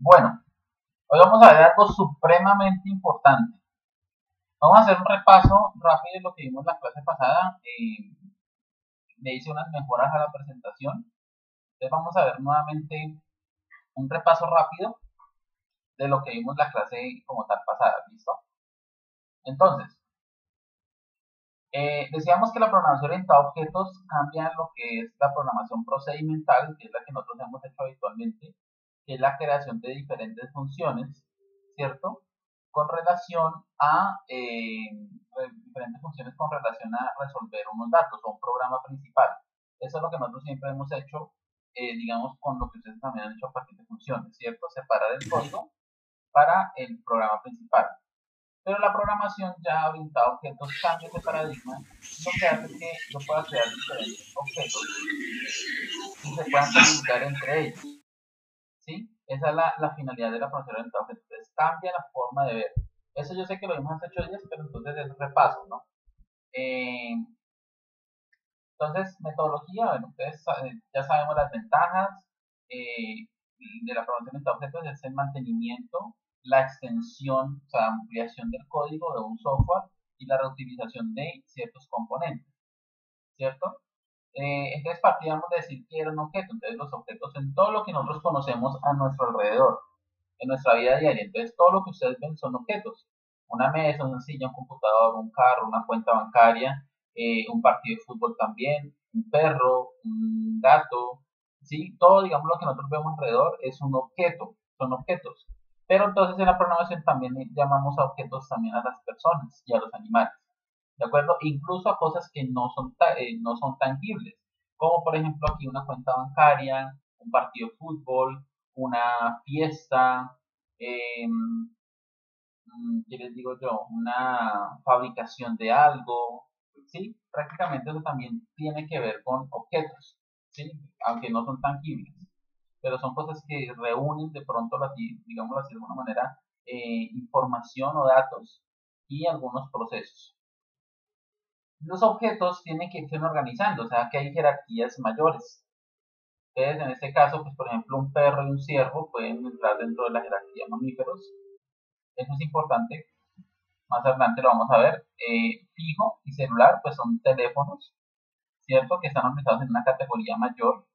Bueno, hoy vamos a ver algo supremamente importante. Vamos a hacer un repaso rápido de lo que vimos la clase pasada. Le hice unas mejoras a la presentación. Entonces vamos a ver nuevamente un repaso rápido de lo que vimos la clase como tal pasada. ¿Listo? Entonces, decíamos que la programación orientada a objetos cambia lo que es la programación procedimental, que es la que nosotros hemos hecho habitualmente, que es la creación de diferentes funciones, ¿cierto? Con relación a diferentes funciones con relación a resolver unos datos o un programa principal. Eso es lo que nosotros siempre hemos hecho, digamos, con lo que ustedes también han hecho a partir de funciones, ¿cierto? Separar el código para el programa principal. Pero la programación ya orientada a objetos cambia ese paradigma, lo que hace que yo pueda crear diferentes objetos y se puedan comunicar entre ellos. ¿Sí? Esa es la finalidad de la programación orientada a objetos. Entonces, cambia la forma de ver. Eso yo sé que lo vimos hace 8 días, pero entonces es repaso, ¿no? Eh, entonces, metodología, bueno, ustedes ya sabemos las ventajas de la programación orientada a objetos, es el mantenimiento, la extensión, o sea, ampliación del código de un software y la reutilización de ciertos componentes, ¿cierto? Entonces partíamos de decir que era un objeto, entonces los objetos son todo lo que nosotros conocemos a nuestro alrededor, en nuestra vida diaria, entonces todo lo que ustedes ven son objetos, una mesa, una silla, un computador, un carro, una cuenta bancaria, un partido de fútbol también, un perro, un gato, ¿sí? Todo, digamos, lo que nosotros vemos alrededor es un objeto, son objetos. Pero entonces en la programación también llamamos a objetos también a las personas y a los animales. ¿De acuerdo? Incluso a cosas que no son tangibles, como por ejemplo aquí una cuenta bancaria, un partido de fútbol, una fiesta, eh, ¿qué les digo yo? Una fabricación de algo, ¿sí? Prácticamente eso también tiene que ver con objetos, ¿sí? Aunque no son tangibles, pero son cosas que reúnen de pronto, digamos así de alguna manera, información o datos y algunos procesos. Los objetos tienen que irse organizando, o sea que hay jerarquías mayores. Entonces, en este caso, pues por ejemplo, un perro y un ciervo pueden entrar dentro de la jerarquía de mamíferos. Eso es importante. Más adelante lo vamos a ver. Fijo y celular, pues son teléfonos, ¿cierto? Que están organizados en una categoría mayor.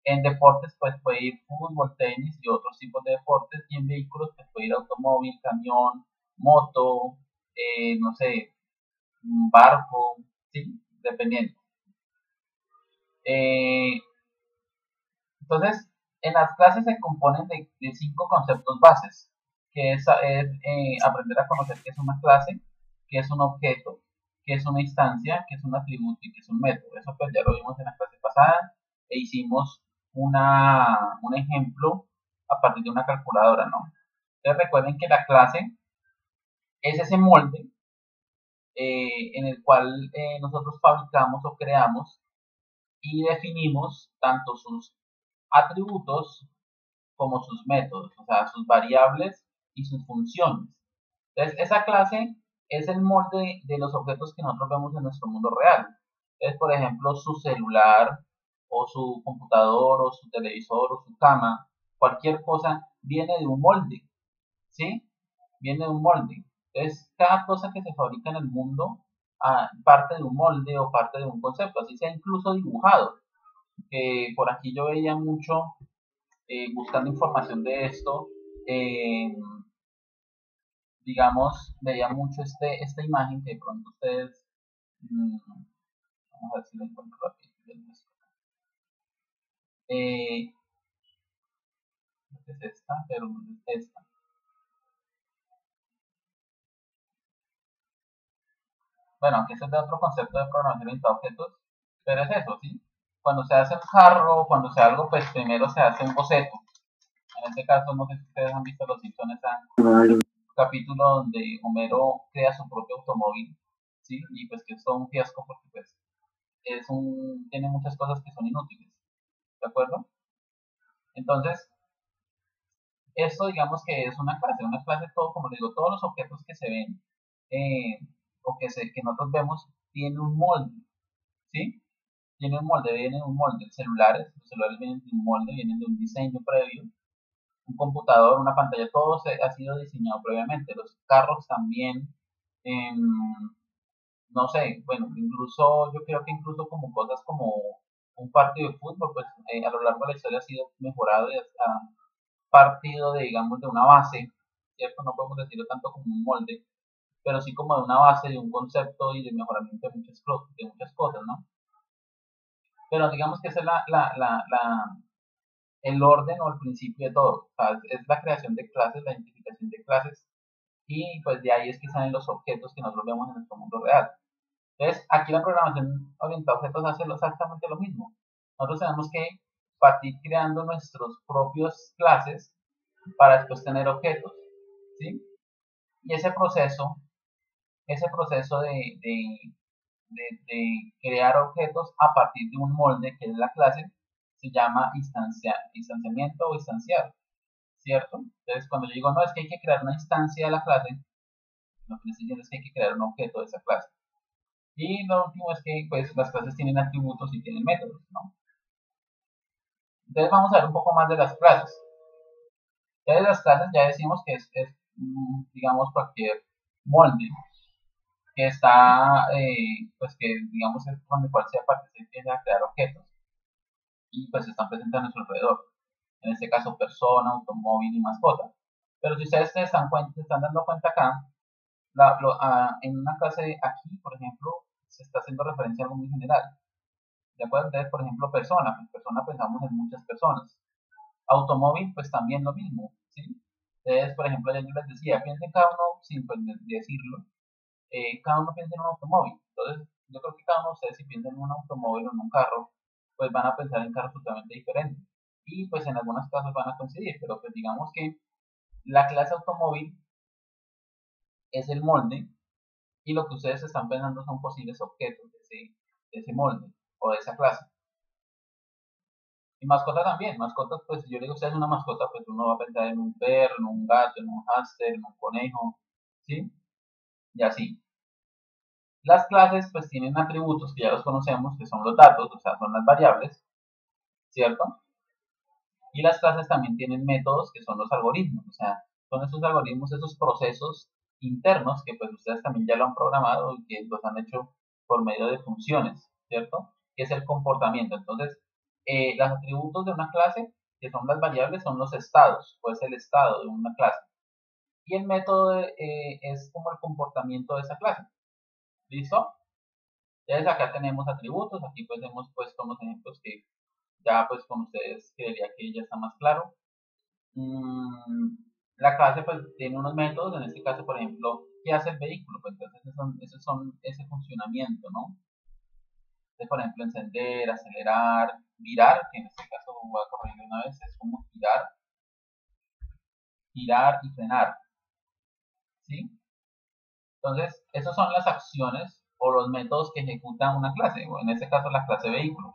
En deportes, pues puede ir fútbol, tenis y otros tipos de deportes. Y en vehículos, pues puede ir automóvil, camión, moto, no sé, un barco, ¿sí? Dependiendo. Eh, Entonces, en las clases se componen de 5 conceptos bases, que es aprender a conocer qué es una clase, qué es un objeto, qué es una instancia, qué es un atributo y qué es un método. Eso pues ya lo vimos en la clase pasada e hicimos un ejemplo a partir de una calculadora, ¿no? Entonces recuerden que la clase es ese molde en el cual nosotros fabricamos o creamos y definimos tanto sus atributos como sus métodos, o sea, sus variables y sus funciones. Entonces, esa clase es el molde de los objetos que nosotros vemos en nuestro mundo real. Entonces, por ejemplo, su celular o su computador o su televisor o su cama, cualquier cosa viene de un molde, ¿sí? Viene de un molde. Entonces, cada cosa que se fabrica en el mundo parte de un molde o parte de un concepto, así sea incluso dibujado. Que por aquí yo veía mucho buscando información de esto, eh, digamos, veía mucho esta imagen que de pronto ustedes, vamos a ver si lo encuentro rápido. Eh, es esta, pero no es esta. Bueno, aunque este es de otro concepto de programación orientada a objetos, pero es eso, ¿sí? Cuando se hace un carro, cuando se hace algo, pues primero se hace un boceto. En este caso, no sé si ustedes han visto Los Simpsons, ese capítulo donde Homero crea su propio automóvil, ¿sí? Y pues que es todo un fiasco porque pues tiene muchas cosas que son inútiles, ¿de acuerdo? Entonces, esto digamos que es una clase todo, como les digo, todos los objetos que se ven eh, que nosotros vemos tienen un molde, ¿sí? Tienen un molde, vienen en un molde. Los celulares vienen de un molde, vienen de un diseño previo. un computador, una pantalla, todo ha sido diseñado previamente. Los carros también, em, no sé, bueno, incluso yo creo que incluso como cosas como un partido de fútbol, pues a lo largo de la historia ha sido mejorado y ha partido de, digamos, de una base, ¿cierto? No podemos decirlo tanto como un molde, pero sí como de una base, de un concepto y de mejoramiento de muchas cosas, ¿no? Pero digamos que ese es el orden o el principio de todo. O sea, es la creación de clases, la identificación de clases, y pues de ahí es que salen los objetos que nosotros vemos en nuestro mundo real. Entonces, aquí la programación orientada a objetos hace exactamente lo mismo. Nosotros tenemos que partir creando nuestros propios clases para después tener objetos, ¿sí? Y ese proceso de crear objetos a partir de un molde que es la clase, se llama instanciamiento o instanciar, ¿cierto? Entonces, cuando yo digo, no, es que hay que crear una instancia de la clase, lo que estoy diciendo es que hay que crear un objeto de esa clase. Y lo último es que pues, las clases tienen atributos y tienen métodos, ¿no? Entonces vamos a ver un poco más de las clases. Entonces las clases ya decimos que digamos, cualquier molde que está, pues que digamos es con el cual sea parte se empieza a crear objetos y pues están presentes a nuestro alrededor. En este caso persona, automóvil y mascota. Pero si ustedes se están dando cuenta acá, en una clase aquí, por ejemplo, se está haciendo referencia a algo muy general. ¿De acuerdo? Entonces, por ejemplo, persona, pues persona pensamos en muchas personas. Automóvil, pues también lo mismo, ¿sí? Entonces, por ejemplo, ya yo les decía, piensen cada uno, sin pues, decirlo, cada uno piensa en un automóvil. Entonces, yo creo que cada uno de ustedes, si piensan en un automóvil o en un carro, pues van a pensar en carros totalmente diferentes. Y pues en algunos casos van a coincidir, pero pues digamos que la clase automóvil es el molde y lo que ustedes están pensando son posibles objetos de ese molde o de esa clase. Y mascota también, mascotas, pues si yo le digo a ustedes una mascota, pues uno va a pensar en un perro, en un gato, en un hámster, en un conejo, ¿sí? Y así. Las clases pues tienen atributos que ya los conocemos, que son los datos, o sea, son las variables, ¿cierto? Y las clases también tienen métodos que son los algoritmos, o sea, son esos algoritmos, esos procesos internos que pues ustedes también ya lo han programado y que los han hecho por medio de funciones, ¿cierto? Que es el comportamiento. Entonces, los atributos de una clase, que son las variables, son los estados, pues el estado de una clase. Y el método es como el comportamiento de esa clase. ¿Listo? Entonces acá tenemos atributos, aquí pues hemos puesto unos ejemplos que ya pues con ustedes creería que ya está más claro. La clase pues tiene unos métodos, en este caso por ejemplo, ¿qué hace el vehículo? Pues entonces esos son ese funcionamiento, ¿no? Entonces, por ejemplo, encender, acelerar, virar, que en este caso voy a corregir una vez, es como girar y frenar, ¿sí? Entonces, esas son las acciones o los métodos que ejecuta una clase, o en este caso la clase vehículo.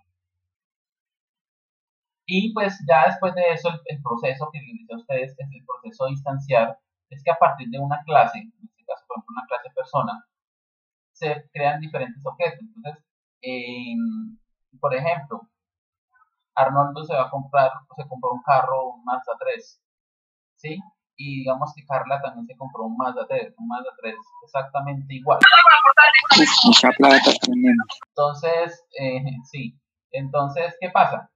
Y pues ya después de eso, el proceso que les decía a ustedes, es el proceso de instanciar, es que a partir de una clase, en este caso por ejemplo una clase persona, se crean diferentes objetos. Entonces, por ejemplo, Arnoldo se compró un carro, un Mazda 3, ¿sí? Y digamos que Carla también se compró un Mazda 3 exactamente igual. Mucha plata tenemos. Entonces, sí. Entonces, ¿qué pasa?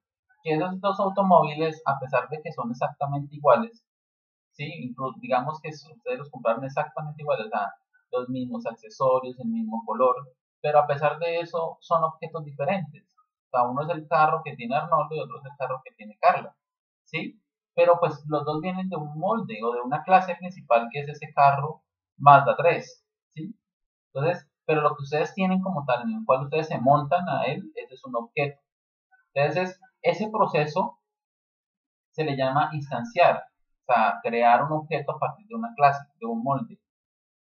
Que esos dos automóviles, a pesar de que son exactamente iguales, ¿sí? Digamos que ustedes los compraron exactamente iguales, o sea, los mismos accesorios, el mismo color, pero a pesar de eso son objetos diferentes. O sea, uno es el carro que tiene Arnoldo y otro es el carro que tiene Carla, ¿sí? Pero pues los dos vienen de un molde o de una clase principal que es ese carro Mazda 3, ¿sí? Entonces, pero lo que ustedes tienen como tal, en el cual ustedes se montan a él, ese es un objeto. Entonces, ese proceso se le llama instanciar, o sea, crear un objeto a partir de una clase, de un molde.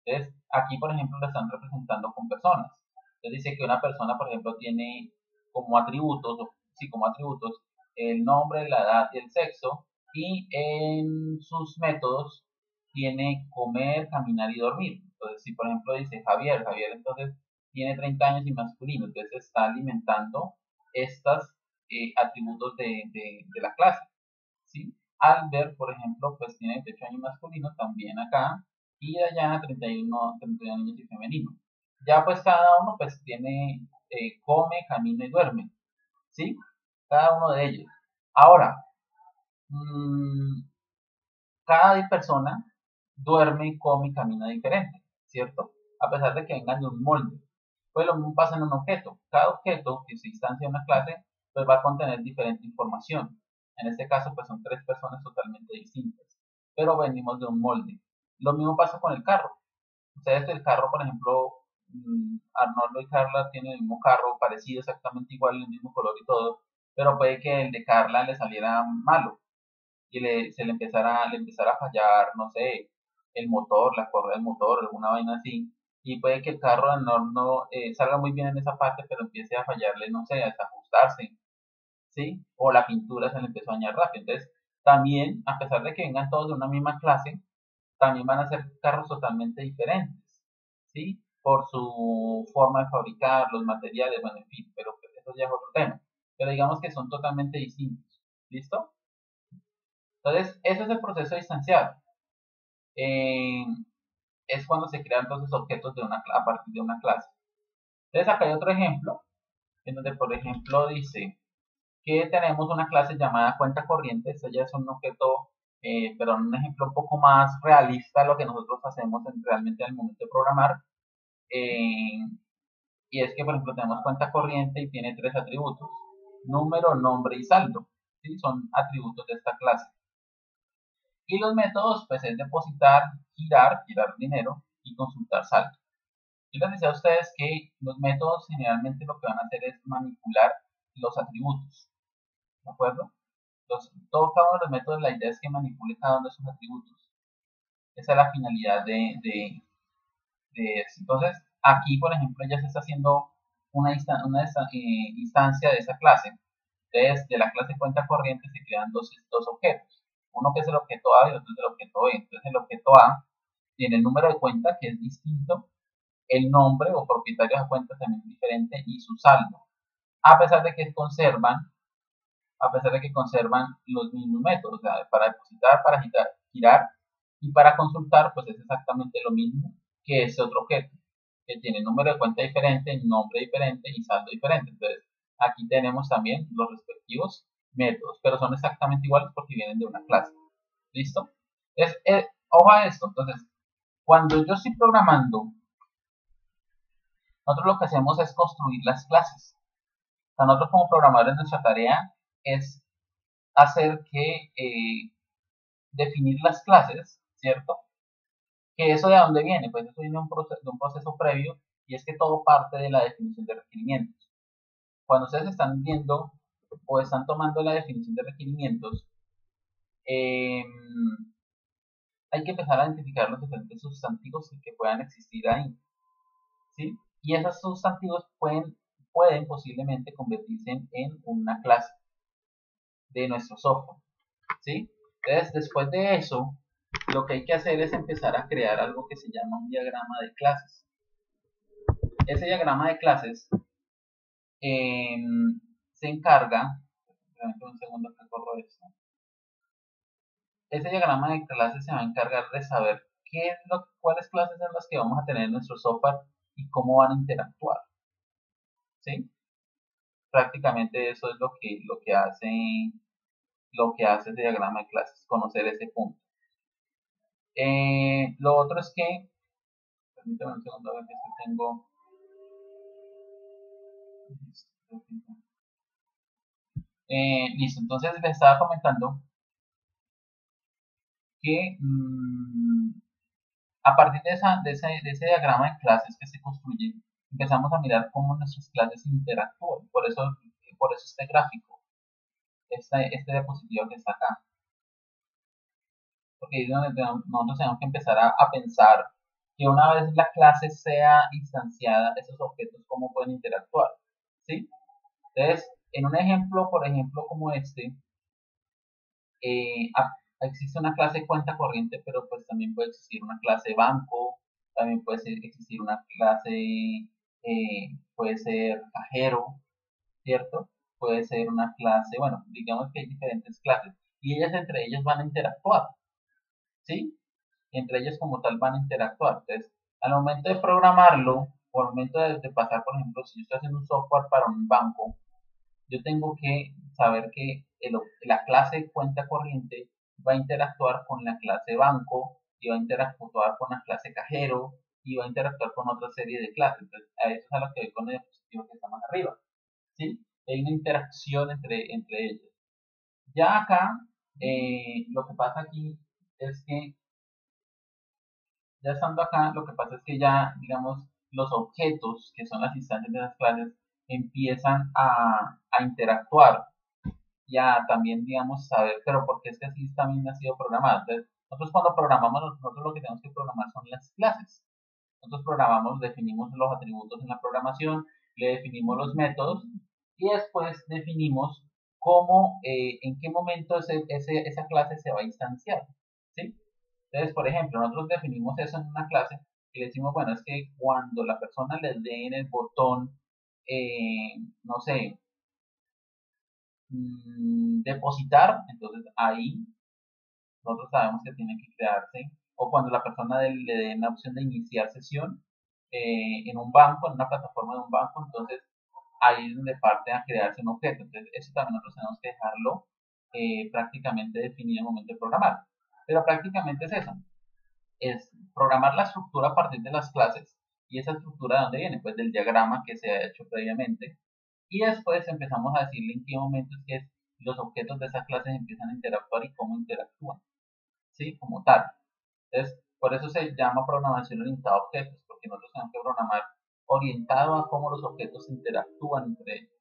Entonces, aquí, por ejemplo, lo están representando con personas. Entonces dice que una persona, por ejemplo, tiene como atributos, sí, como atributos, el nombre, la edad y el sexo, y en sus métodos tiene comer, caminar y dormir. Entonces, si por ejemplo dice Javier entonces tiene 30 años y masculino, entonces está alimentando estos atributos de la clase. ¿Sí? Albert, por ejemplo, pues tiene 28 años masculino, también acá, y Dayana 31 años y femenino. Ya pues cada uno pues tiene, come, camina y duerme, ¿sí? Cada uno de ellos. Ahora, mmm, cada persona duerme, come y camina diferente, ¿cierto? A pesar de que vengan de un molde. Pues lo mismo pasa en un objeto. Cada objeto que se instancia en una clase, pues va a contener diferente información. En este caso, pues son tres personas totalmente distintas, pero venimos de un molde. Lo mismo pasa con el carro. Ustedes el carro, por ejemplo, Arnoldo y Carla tienen el mismo carro, parecido exactamente igual, el mismo color y todo, pero puede que el de Carla le saliera malo y le empezara a fallar, no sé, el motor, la correa del motor, alguna vaina así, y puede que el carro no salga muy bien en esa parte, pero empiece a fallarle, no sé, a desajustarse, ¿sí? O la pintura se le empezó a dañar rápido. Entonces, también, a pesar de que vengan todos de una misma clase, también van a ser carros totalmente diferentes, ¿sí? Por su forma de fabricar, los materiales, bueno, en fin, pero pues eso ya es otro tema. Pero digamos que son totalmente distintos, ¿listo? Entonces, ese es el proceso distanciado. Eh, es cuando se crean entonces objetos a partir de una clase. Entonces, acá hay otro ejemplo, en donde, por ejemplo, dice que tenemos una clase llamada cuenta corriente. Esto ya es un objeto, pero un ejemplo un poco más realista de lo que nosotros hacemos realmente en el momento de programar. Eh, y es que, por ejemplo, tenemos cuenta corriente y tiene tres atributos: número, nombre y saldo. ¿Sí? Son atributos de esta clase. Y los métodos, pues, es depositar, girar dinero y consultar saldo. Yo les decía a ustedes que los métodos generalmente lo que van a hacer es manipular los atributos, ¿de acuerdo? Cada uno de los métodos, la idea es que manipule cada uno de esos atributos. Esa es la finalidad de eso. Entonces, aquí, por ejemplo, ya se está haciendo una instancia de esa clase. Entonces, de la clase cuenta corriente se crean dos objetos. Uno que es el objeto A y otro es el objeto B. Entonces, el objeto A tiene el número de cuenta, que es distinto, el nombre o propietario de la cuenta también es diferente, y su saldo. A pesar de que conservan, los mismos métodos, o sea, para depositar, para girar y para consultar, pues es exactamente lo mismo que ese otro objeto, que tiene número de cuenta diferente, nombre diferente y saldo diferente. Entonces, aquí tenemos también los respectivos métodos, pero son exactamente iguales porque vienen de una clase. ¿Listo? Ojo a esto. Entonces, cuando yo estoy programando, nosotros lo que hacemos es construir las clases. O sea, nosotros como programadores, nuestra tarea es hacer que definir las clases, ¿cierto? ¿Que eso de dónde viene? Pues eso viene de un proceso previo, y es que todo parte de la definición de requerimientos. Cuando ustedes están viendo o están tomando la definición de requerimientos, eh, hay que empezar a identificar los diferentes sustantivos que puedan existir ahí, ¿sí? Y esos sustantivos pueden posiblemente convertirse en una clase de nuestro software, ¿sí? Entonces, después de eso, lo que hay que hacer es empezar a crear algo que se llama un diagrama de clases. Ese diagrama de clases eh, se encarga, un segundo que corro esto. Ese diagrama de clases se va a encargar de saber cuáles clases son las que vamos a tener en nuestro software y cómo van a interactuar, ¿sí? Prácticamente eso es lo que hace ese diagrama de clases, conocer ese punto. Lo otro es que, permítame un segundo, a ver que tengo. Listo, entonces les estaba comentando que a partir de ese diagrama de clases que se construye, empezamos a mirar cómo nuestras clases interactúan. Por eso este gráfico, este diapositivo que está acá. Porque es donde nosotros tenemos que empezar a pensar que una vez la clase sea instanciada, esos objetos cómo pueden interactuar, ¿sí? Entonces, en un ejemplo, por ejemplo, como este, existe una clase cuenta corriente, pero pues también puede existir una clase banco, también puede existir una clase, puede ser cajero, ¿cierto? Puede ser una clase, bueno, digamos que hay diferentes clases. y ellas entre ellas van a interactuar, ¿sí? Entre ellas como tal van a interactuar. Entonces, al momento de programarlo, o al momento de pasar, por ejemplo, si yo estoy haciendo un software para un banco, yo tengo que saber que la clase cuenta corriente va a interactuar con la clase banco, y va a interactuar con la clase cajero, y va a interactuar con otra serie de clases. Entonces, a eso es a lo que voy con el dispositivo que está más arriba, ¿sí? Hay una interacción entre ellos. Ya acá, lo que pasa aquí es que, ya estando acá, lo que pasa es que ya, digamos, los objetos, que son las instancias de las clases, empiezan a interactuar y a también, digamos, saber, pero porque es que así también ha sido programado. Entonces, nosotros cuando programamos, nosotros lo que tenemos que programar son las clases. Nosotros programamos, definimos los atributos en la programación, le definimos los métodos y después definimos cómo, en qué momento esa clase se va a instanciar, ¿sí? Entonces, por ejemplo, nosotros definimos eso en una clase y le decimos, bueno, es que cuando la persona le dé en el botón, no sé, depositar, entonces ahí nosotros sabemos que tiene que crearse, o cuando la persona le dé la opción de iniciar sesión en un banco, en una plataforma de un banco, entonces ahí es donde parte a crearse un objeto. Entonces, eso también nosotros tenemos que dejarlo prácticamente definido en el momento de programar. Pero prácticamente es eso, es programar la estructura a partir de las clases. ¿Y esa estructura de dónde viene? Pues del diagrama que se ha hecho previamente. Y después empezamos a decirle en qué momento es que los objetos de esas clases empiezan a interactuar y cómo interactúan, ¿sí? Como tal. Entonces, por eso se llama programación orientada a objetos, porque nosotros tenemos que programar orientado a cómo los objetos interactúan entre ellos.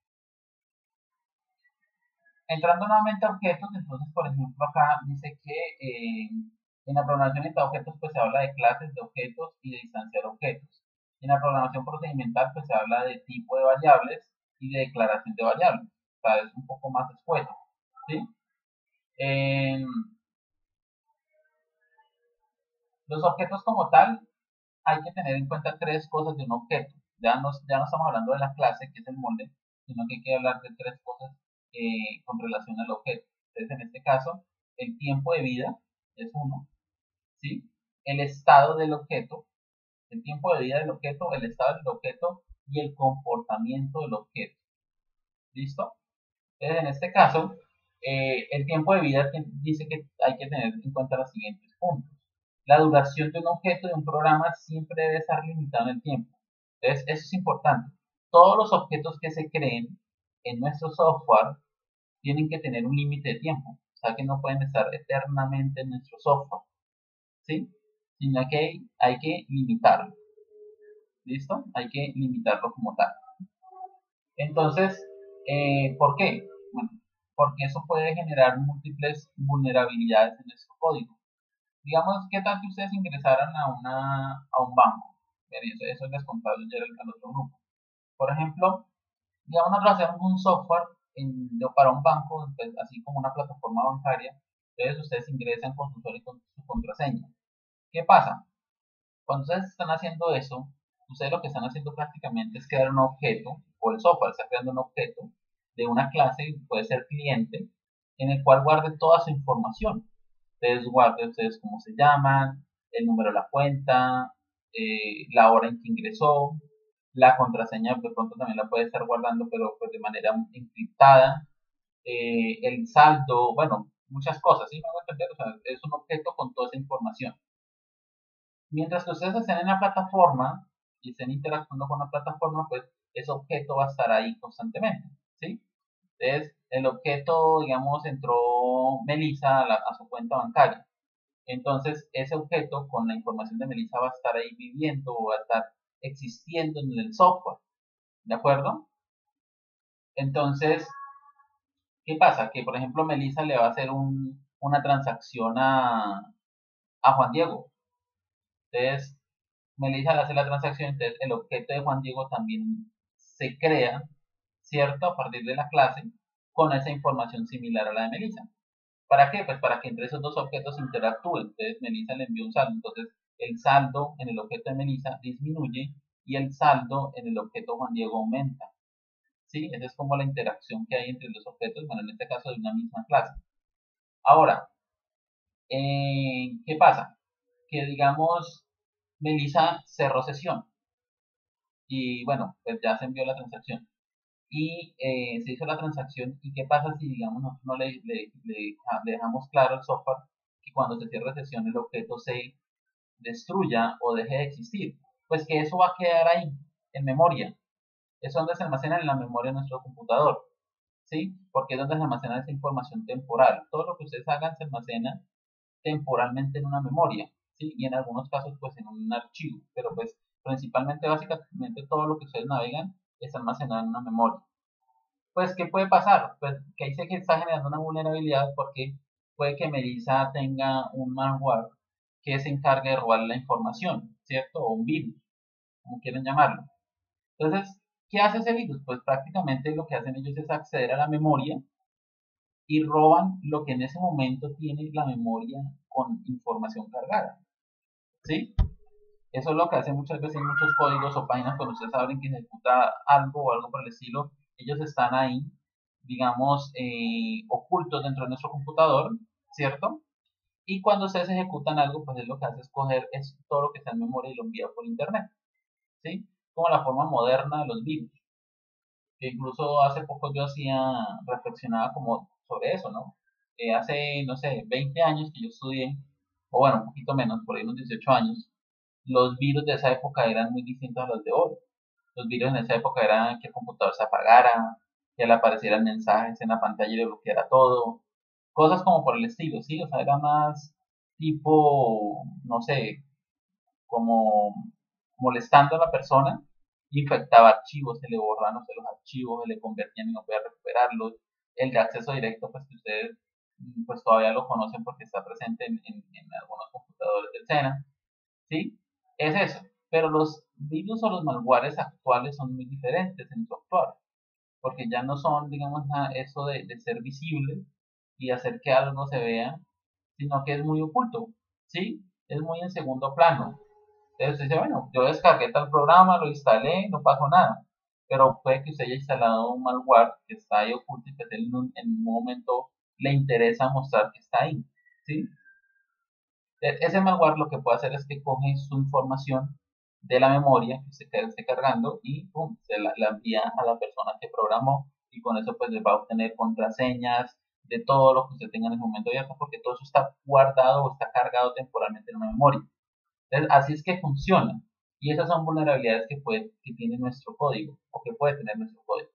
Entrando nuevamente a objetos, entonces, por ejemplo, acá dice que en la programación orientada a objetos, pues se habla de clases, de objetos y de distanciar objetos. En la programación procedimental, pues se habla de tipo de variables y de declaración de variables. O sea, es un poco más escueto, ¿sí? En los objetos como tal, hay que tener en cuenta tres cosas de un objeto. Ya no estamos hablando de la clase, que es el molde, sino que hay que hablar de tres cosas con relación al objeto. Entonces, en este caso, el tiempo de vida es uno, ¿sí? El estado del objeto, el tiempo de vida del objeto, el estado del objeto y el comportamiento del objeto. ¿Listo? Entonces, en este caso, el tiempo de vida dice que hay que tener en cuenta los siguientes puntos. La duración de un objeto de un programa siempre debe estar limitado en el tiempo. Entonces, eso es importante. Todos los objetos que se creen en nuestro software tienen que tener un límite de tiempo. O sea, que no pueden estar eternamente en nuestro software, ¿sí? Sino que hay que limitarlo. ¿Listo? Hay que limitarlo como tal. Entonces, ¿por qué? Bueno, porque eso puede generar múltiples vulnerabilidades en nuestro código. Digamos, ¿qué tal que ustedes ingresaran a un banco? Eso les contaba ayer al otro grupo. Por ejemplo, digamos, nosotros hacemos un software para un banco, pues, así como una plataforma bancaria. Entonces, ustedes ingresan con su usuario y con su contraseña. ¿Qué pasa? Cuando ustedes están haciendo eso, ustedes lo que están haciendo prácticamente es crear un objeto, o el software está creando un objeto de una clase, puede ser cliente, en el cual guarde toda su información. Ustedes guarden ustedes cómo se llaman, el número de la cuenta, la hora en que ingresó, la contraseña de pronto también la puede estar guardando, pero pues de manera encriptada, el saldo, bueno, muchas cosas, ¿sí me voy a entender? O sea, es un objeto con toda esa información. Mientras que ustedes estén en la plataforma y estén interactuando con la plataforma, pues ese objeto va a estar ahí constantemente, ¿sí? Entonces, el objeto, digamos, entró Melissa a su cuenta bancaria. Entonces, ese objeto con la información de Melissa va a estar ahí viviendo o va a estar existiendo en el software, ¿de acuerdo? Entonces, ¿qué pasa? Que, por ejemplo, Melissa le va a hacer una transacción a Juan Diego. Entonces, Melissa le hace la transacción, entonces el objeto de Juan Diego también se crea, ¿cierto? A partir de la clase, con esa información similar a la de Melissa. ¿Para qué? Pues para que entre esos dos objetos interactúen. Entonces Melissa le envió un saldo, entonces el saldo en el objeto de Melissa disminuye y el saldo en el objeto Juan Diego aumenta. ¿Sí? Esa es como la interacción que hay entre los objetos, bueno, en este caso de una misma clase. Ahora, ¿qué pasa? Que digamos, Melissa cerró sesión y bueno, pues ya se envió la transacción y se hizo la transacción. ¿Y qué pasa si, digamos, nosotros no le dejamos claro al software que cuando se cierre sesión el objeto se destruya o deje de existir? Pues que eso va a quedar ahí, en memoria. Es donde se almacena en la memoria de nuestro computador, ¿sí? Porque es donde se almacena esa información temporal. Todo lo que ustedes hagan se almacena temporalmente en una memoria, ¿sí? Y en algunos casos, pues en un archivo, pero pues principalmente, básicamente, todo lo que ustedes navegan está almacenado en una memoria. Pues, ¿qué puede pasar? Pues que ahí se que está generando una vulnerabilidad porque puede que Melissa tenga un malware que se encargue de robar la información, ¿cierto? O un virus, como quieren llamarlo. Entonces, ¿qué hace ese virus? Pues prácticamente lo que hacen ellos es acceder a la memoria y roban lo que en ese momento tiene la memoria con información cargada, ¿sí? Eso es lo que hacen muchas veces en muchos códigos o páginas cuando ustedes abren que ejecuta algo o algo por el estilo. Ellos están ahí, digamos, ocultos dentro de nuestro computador, ¿cierto? Y cuando ustedes ejecutan algo, pues es lo que hace es coger todo lo que está en memoria y lo envía por internet, ¿sí? Como la forma moderna de los virus. Que incluso hace poco yo reflexionaba como sobre eso, ¿no? Hace, no sé, 20 años que yo estudié, o bueno, un poquito menos, por ahí unos 18 años, los virus de esa época eran muy distintos a los de hoy. Los virus en esa época eran que el computador se apagara, que le aparecieran mensajes en la pantalla y le bloqueara todo, cosas como por el estilo, ¿sí? O sea, era más tipo, no sé, como molestando a la persona, infectaba archivos, se le borraban, no sé, los archivos, se le convertían y no podía recuperarlos. El de acceso directo, pues que ustedes pues todavía lo conocen porque está presente en algunos computadores del SENA, ¿sí? Es eso. Pero los virus o los malwares actuales son muy diferentes en su actuar, porque ya no son, digamos, eso de ser visible y hacer que algo se vea, sino que es muy oculto, ¿sí? Es muy en segundo plano. Entonces usted dice, bueno, yo descargué tal programa, lo instalé, no pasó nada. Pero puede que usted haya instalado un malware que está ahí oculto y que en un momento le interesa mostrar que está ahí, ¿sí? Ese malware lo que puede hacer es que coge su información de la memoria que se esté cargando y pum, la envía a la persona que programó y con eso pues le va a obtener contraseñas de todo lo que usted tenga en el momento abierto porque todo eso está guardado o está cargado temporalmente en una memoria. Entonces, así es que funciona. Y esas son vulnerabilidades que tiene nuestro código o que puede tener nuestro código.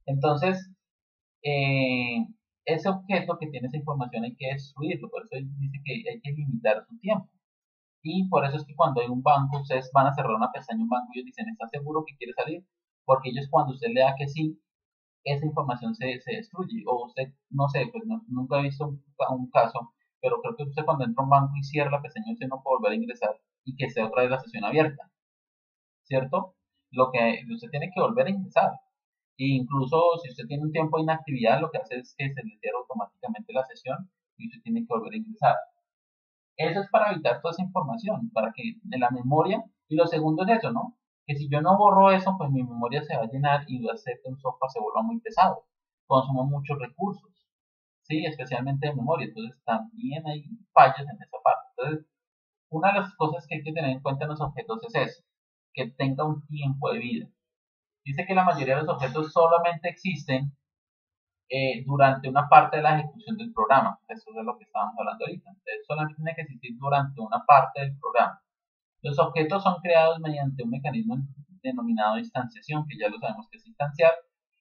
Entonces, eh, ese objeto que tiene esa información hay que destruirlo. Por eso dice que hay que limitar su tiempo. Y por eso es que cuando hay un banco, ustedes van a cerrar una pestaña en un banco y ellos dicen, ¿está seguro que quiere salir? Porque ellos cuando usted le da que sí, esa información se destruye. O usted, no sé, pues nunca he visto un caso, pero creo que usted cuando entra a un banco y cierra la pestaña, usted no puede volver a ingresar y que esté otra vez la sesión abierta, ¿cierto? Lo que usted tiene que volver a ingresar. E incluso si usted tiene un tiempo de inactividad, lo que hace es que se le cierra automáticamente la sesión y usted tiene que volver a ingresar. Eso es para evitar toda esa información, para que en la memoria, y lo segundo es eso, ¿no? Que si yo no borro eso, pues mi memoria se va a llenar y va a hacer que un software se vuelva muy pesado, consuma muchos recursos, ¿sí? Especialmente de memoria, entonces también hay fallas en esa parte. Entonces, una de las cosas que hay que tener en cuenta en los objetos es eso, que tenga un tiempo de vida. Dice que la mayoría de los objetos solamente existen durante una parte de la ejecución del programa. Eso es de lo que estábamos hablando ahorita. Entonces, solamente tiene que existir durante una parte del programa. Los objetos son creados mediante un mecanismo denominado instanciación, que ya lo sabemos que es instanciar,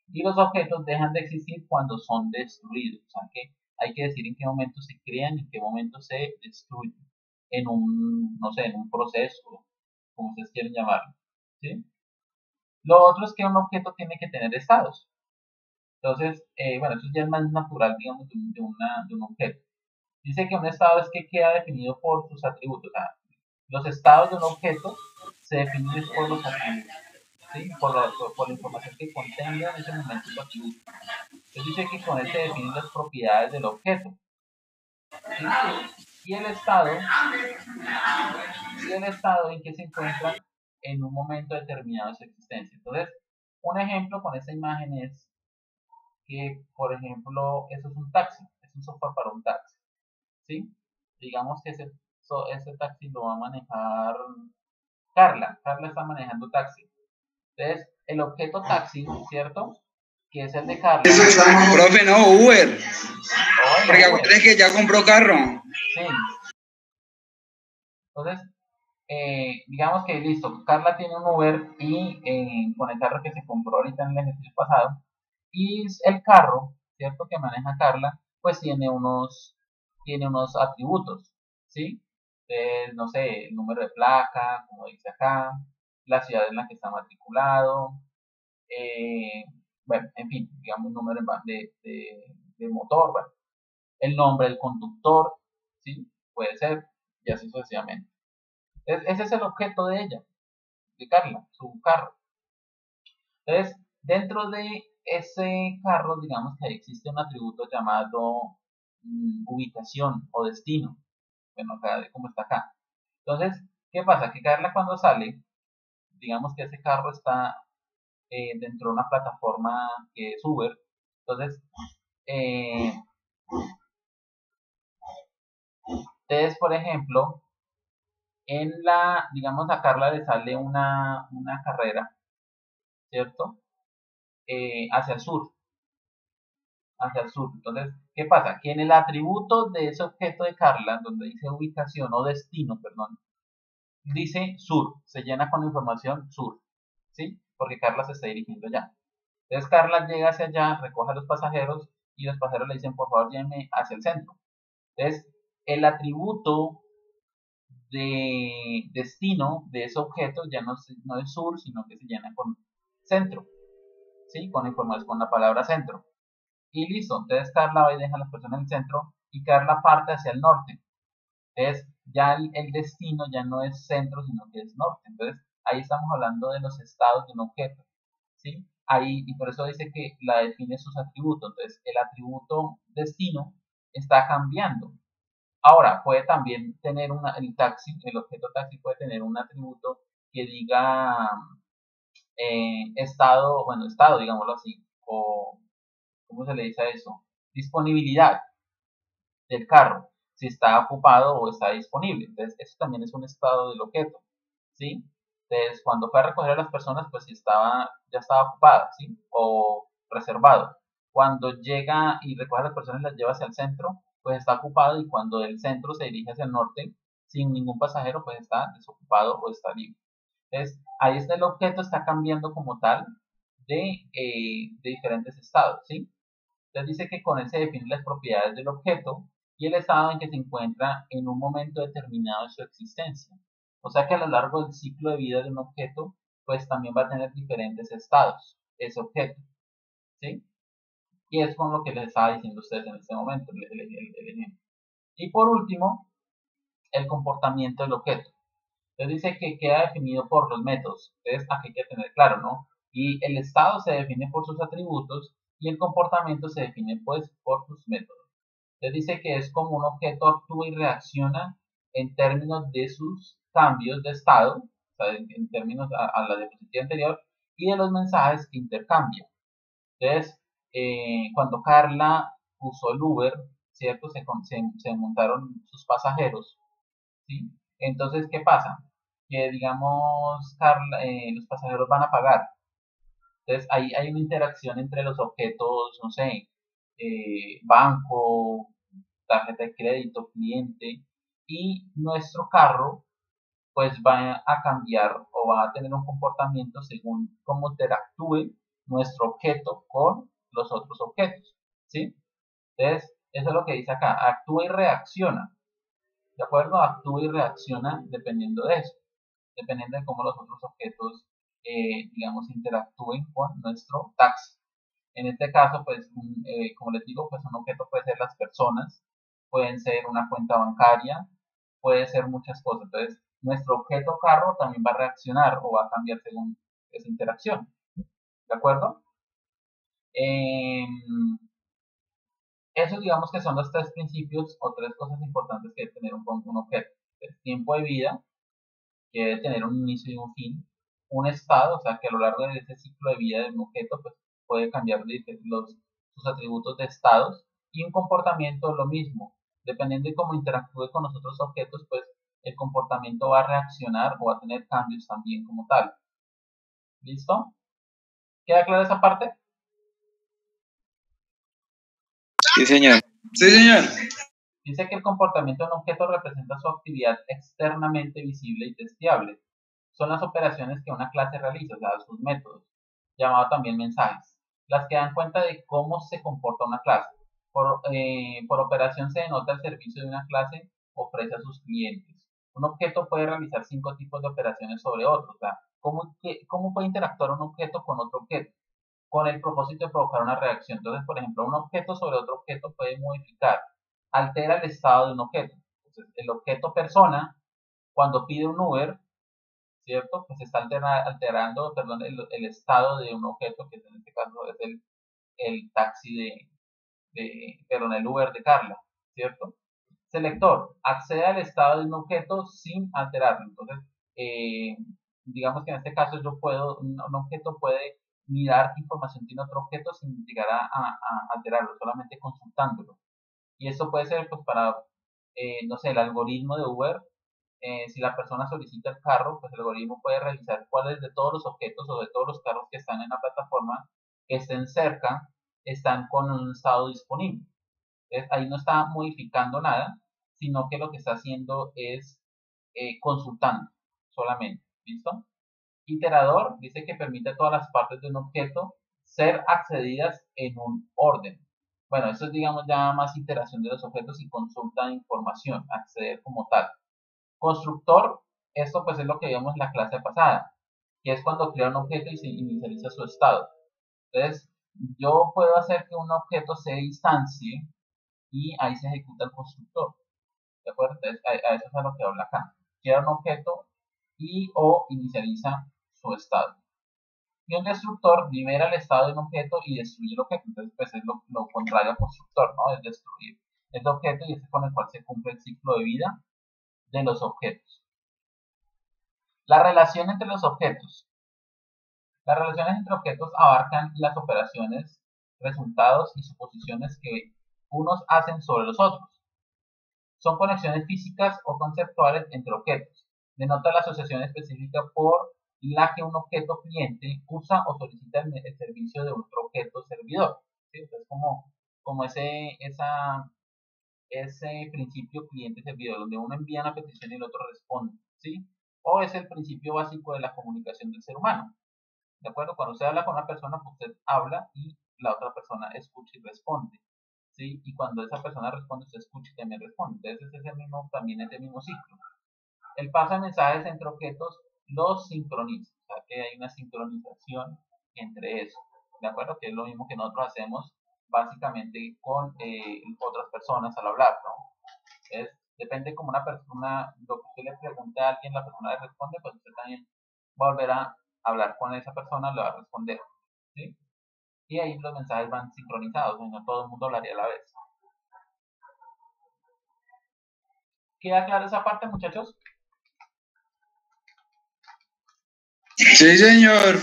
y los objetos dejan de existir cuando son destruidos. O sea que hay que decir en qué momento se crean y en qué momento se destruyen. En un, no sé, en un proceso, como ustedes quieren llamarlo. ¿Sí? Lo otro es que un objeto tiene que tener estados. Entonces, bueno, eso ya es más natural, digamos, de un objeto. Dice que un estado es que queda definido por sus atributos. O sea, los estados de un objeto se definen por los atributos, ¿sí? Por la información que contenga en ese momento su atributo. Entonces dice que con él se definen las propiedades del objeto. ¿Sí? Y el estado en que se encuentra en un momento determinado de su existencia. Entonces, un ejemplo con esta imagen es que, por ejemplo, eso es un taxi, es un software para un taxi. ¿sí? Digamos que ese taxi lo va a manejar Carla. Carla está manejando taxi. Entonces, el objeto taxi, ¿cierto? Que es el de Carla. Profe, no, Uber. Bueno, Porque Uber. es que ya compró carro. Sí. Entonces, digamos que listo, Carla tiene un Uber y con el carro que se compró ahorita en el ejercicio pasado, y el carro, ¿cierto? Que maneja Carla, pues tiene unos atributos, ¿sí? Entonces, no sé, el número de placa, como dice acá, la ciudad en la que está matriculado, eh, bueno, en fin, digamos un número de motor, bueno, el nombre del conductor, ¿sí? Puede ser, y así sucesivamente. Ese es el objeto de ella, de Carla, su carro. Entonces, dentro de ese carro, digamos que existe un atributo llamado ubicación o destino. Bueno, acá, como está acá. Entonces, ¿qué pasa? Que Carla cuando sale, digamos que ese carro está dentro de una plataforma que es Uber. Entonces, eh, ustedes, por ejemplo, digamos, a Carla le sale una carrera, ¿cierto? Hacia el sur, hacia el sur. Entonces, ¿qué pasa? Que en el atributo de ese objeto de Carla, donde dice ubicación o destino, perdón, dice sur, se llena con la información sur, ¿sí? Porque Carla se está dirigiendo allá. Entonces, Carla llega hacia allá, recoge a los pasajeros y los pasajeros le dicen, por favor, llévenme hacia el centro. Entonces, el atributo de destino de ese objeto ya no es sur, sino que se llena con centro, ¿sí? Con información, con la palabra centro. Y listo, entonces Carla va y deja a las personas en el centro y Carla parte hacia el norte. Entonces ya el destino ya no es centro, sino que es norte. Entonces ahí estamos hablando de los estados de un objeto, ¿sí? Ahí, y por eso dice que la define sus atributos. Entonces el atributo destino está cambiando. Ahora, puede también tener el objeto taxi puede tener un atributo que diga estado, bueno, estado, digámoslo así, o ¿cómo se le dice a eso? Disponibilidad del carro, si está ocupado o está disponible. Entonces, eso también es un estado del objeto, ¿sí? Entonces, cuando fue a recoger a las personas, pues si ya estaba ocupada, ¿sí? O reservado. Cuando llega y recoge a las personas y las lleva hacia el centro, pues está ocupado y cuando el centro se dirige hacia el norte, sin ningún pasajero, pues está desocupado o está libre. Entonces, ahí está el objeto, está cambiando como tal de diferentes estados, ¿sí? Entonces dice que con él se definen las propiedades del objeto y el estado en que se encuentra en un momento determinado de su existencia. O sea que a lo largo del ciclo de vida de un objeto, pues también va a tener diferentes estados, ese objeto, ¿sí? Y es con lo que les estaba diciendo a ustedes en este momento, el ejemplo. Y por último, el comportamiento del objeto. Entonces dice que queda definido por los métodos. Entonces aquí hay que tener claro, ¿no? Y el estado se define por sus atributos y el comportamiento se define pues por sus métodos. Entonces dice que es como un objeto actúa y reacciona en términos de sus cambios de estado, o sea, en términos a la diapositiva anterior, y de los mensajes que intercambia. Entonces, cuando Carla usó el Uber, ¿cierto? Se montaron sus pasajeros, ¿sí? Entonces, ¿qué pasa? Que digamos, Carla, los pasajeros van a pagar. Entonces, ahí hay una interacción entre los objetos, no sé, banco, tarjeta de crédito, cliente, y nuestro carro, pues va a cambiar o va a tener un comportamiento según cómo interactúe nuestro objeto con los otros objetos, ¿sí? Entonces, eso es lo que dice acá, actúa y reacciona. ¿De acuerdo? Actúa y reacciona dependiendo de eso, dependiendo de cómo los otros objetos, digamos, interactúen con nuestro taxi. En este caso, pues, como les digo, pues un objeto puede ser las personas, pueden ser una cuenta bancaria, puede ser muchas cosas. Entonces, nuestro objeto carro también va a reaccionar o va a cambiar según esa interacción. ¿De acuerdo? Eh, Esos digamos que son los tres principios o tres cosas importantes que debe tener un objeto. El tiempo de vida, que debe tener un inicio y un fin, un estado, o sea que a lo largo de ese ciclo de vida de un objeto pues, puede cambiar sus atributos de estados, y un comportamiento lo mismo, Dependiendo de cómo interactúe con los otros objetos, pues el comportamiento va a reaccionar o va a tener cambios también como tal. ¿Listo? ¿Queda clara esa parte? Sí, señor. Sí, señor. Dice que el comportamiento de un objeto representa su actividad externamente visible y testeable. Son las operaciones que una clase realiza, o sea, sus métodos, llamado también mensajes, las que dan cuenta de cómo se comporta una clase. Por operación se denota el servicio de una clase ofrece a sus clientes. Un objeto puede realizar 5 tipos de operaciones sobre otro. O sea, ¿cómo puede interactuar un objeto con otro objeto? Con el propósito de provocar una reacción. Entonces, por ejemplo, un objeto sobre otro objeto puede modificar, altera el estado de un objeto. Entonces, el objeto persona, cuando pide un Uber, ¿cierto? Pues está alterando, perdón, el estado de un objeto, que en este caso es el taxi perdón, el Uber de Carla, ¿cierto? Selector, accede al estado de un objeto sin alterarlo. Entonces, eh, digamos que en este caso un objeto puede mirar qué información tiene otro objeto sin llegar a alterarlo, solamente consultándolo. Y esto puede ser pues para, no sé, el algoritmo de Uber. Si la persona solicita el carro, pues el algoritmo puede revisar cuáles de todos los objetos o de todos los carros que están en la plataforma, que estén cerca, están con un estado disponible. Entonces, ahí no está modificando nada, sino que lo que está haciendo es consultando solamente. ¿Listo? Iterador dice que permite a todas las partes de un objeto ser accedidas en un orden. Bueno, eso es digamos ya más iteración de los objetos y consulta de información, acceder como tal. Constructor, esto pues es lo que vimos en la clase pasada, que es cuando crea un objeto y se inicializa su estado. Entonces, yo puedo hacer que un objeto se distancie y ahí se ejecuta el constructor. ¿De acuerdo? Entonces, a eso es a lo que habla acá. Crea un objeto y o inicializa su estado. Y un destructor libera el estado de un objeto y destruye el objeto. Entonces, pues es lo contrario al constructor, ¿no? Es destruir el objeto y es con el cual se cumple el ciclo de vida de los objetos. La relación entre los objetos. Las relaciones entre objetos abarcan las operaciones, resultados y suposiciones que unos hacen sobre los otros. Son conexiones físicas o conceptuales entre objetos. Denota la asociación específica por la que un objeto cliente usa o solicita el servicio de otro objeto servidor. ¿Sí? Entonces, como ese principio cliente-servidor, donde uno envía una petición y el otro responde. ¿Sí? O es el principio básico de la comunicación del ser humano. ¿De acuerdo? Cuando usted habla con una persona, usted habla y la otra persona escucha y responde. ¿Sí? Y cuando esa persona responde, usted escucha y también responde. Entonces también es el mismo ciclo. El paso de mensajes entre objetos los sincroniza. O sea, que hay una sincronización entre eso. ¿De acuerdo? Que es lo mismo que nosotros hacemos básicamente con otras personas al hablar, ¿no? Entonces, depende como una persona, lo que usted le pregunte a alguien, la persona le responde, pues usted también va a volver a hablar con esa persona, le va a responder. ¿Sí? Y ahí los mensajes van sincronizados, y no todo el mundo hablaría a la vez. ¿Queda clara esa parte, muchachos? Sí, señor.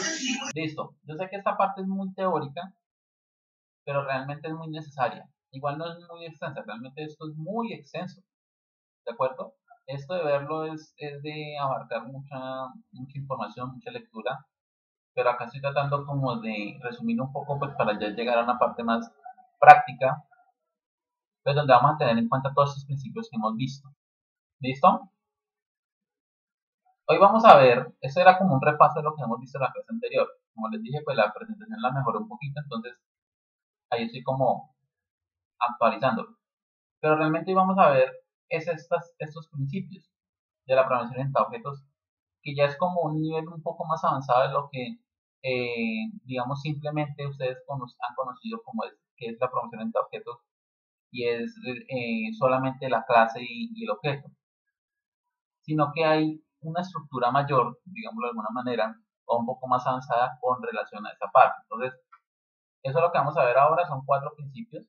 Listo. Yo sé que esta parte es muy teórica, pero realmente es muy necesaria. Igual no es muy extensa, realmente esto es muy extenso. ¿De acuerdo? Esto de verlo es de abarcar mucha información, mucha lectura, pero acá estoy tratando como de resumir un poco pues para ya llegar a una parte más práctica, pues donde vamos a tener en cuenta todos estos principios que hemos visto. ¿Listo? Hoy vamos a ver, esto era como un repaso de lo que hemos visto en la clase anterior. Como les dije, pues la presentación la mejoré un poquito, entonces ahí estoy como actualizándolo. Pero realmente hoy vamos a ver estos principios de la programación orientada a objetos, que ya es como un nivel un poco más avanzado de lo que, digamos, simplemente ustedes han conocido como que es la programación orientada a objetos y es solamente la clase y el objeto, sino que hay una estructura mayor, digámoslo de alguna manera, o un poco más avanzada con relación a esa parte. Entonces, eso es lo que vamos a ver ahora, son 4 principios,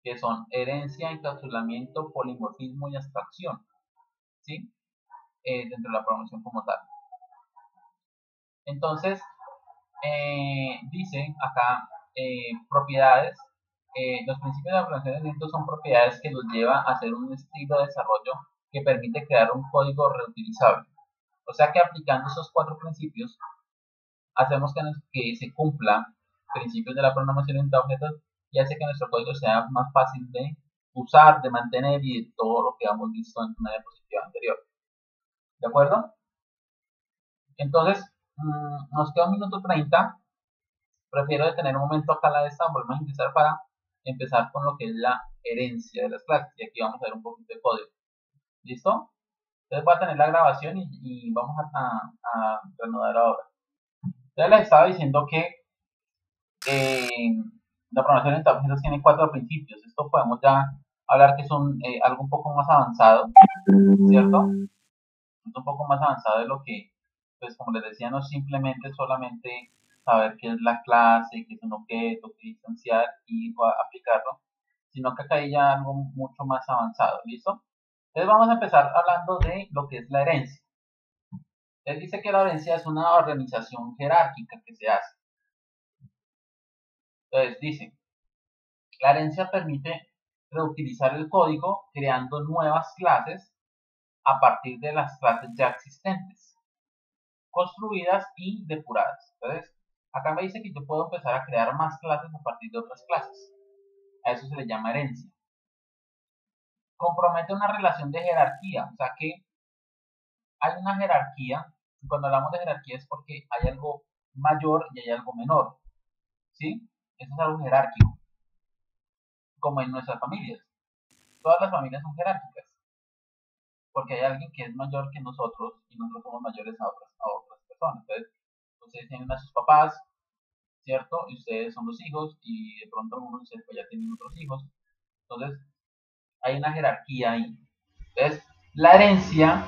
que son herencia, encapsulamiento, polimorfismo y abstracción, ¿sí? Dentro de la programación como tal. Entonces, dice acá propiedades, los principios de la programación de objetos son propiedades que los lleva a hacer un estilo de desarrollo que permite crear un código reutilizable. O sea que aplicando esos 4 principios, hacemos que se cumplan principios de la programación orientada a objetos y hace que nuestro código sea más fácil de usar, de mantener y de todo lo que hemos visto en una diapositiva anterior. ¿De acuerdo? Entonces, nos queda 1:30. Prefiero detener un momento acá la de esta, volvemos a empezar para empezar con lo que es la herencia de las clases. Y aquí vamos a ver un poquito de código. ¿Listo? Entonces voy a tener la grabación y vamos a reanudar ahora. Entonces les estaba diciendo que la programación orientada a objetos tiene 4 principios. Esto podemos ya hablar que son algo un poco más avanzado, ¿cierto? Es un poco más avanzado de lo que, pues como les decía, no es simplemente solamente saber qué es la clase, qué es un objeto, qué instanciar y aplicarlo, sino que acá hay ya algo mucho más avanzado, ¿listo? Entonces vamos a empezar hablando de lo que es la herencia. Él dice que la herencia es una organización jerárquica que se hace. Entonces dice, la herencia permite reutilizar el código creando nuevas clases a partir de las clases ya existentes, construidas y depuradas. Entonces, acá me dice que yo puedo empezar a crear más clases a partir de otras clases. A eso se le llama herencia. Compromete una relación de jerarquía, o sea que hay una jerarquía. Cuando hablamos de jerarquía es porque hay algo mayor y hay algo menor, ¿sí? Eso es algo jerárquico, como en nuestras familias. Todas las familias son jerárquicas, porque hay alguien que es mayor que nosotros y nosotros somos mayores a otras personas. Entonces, ustedes tienen a sus papás, ¿cierto? Y ustedes son los hijos y de pronto algunos de ustedes pues ya tienen otros hijos. Entonces, hay una jerarquía ahí. Entonces, la herencia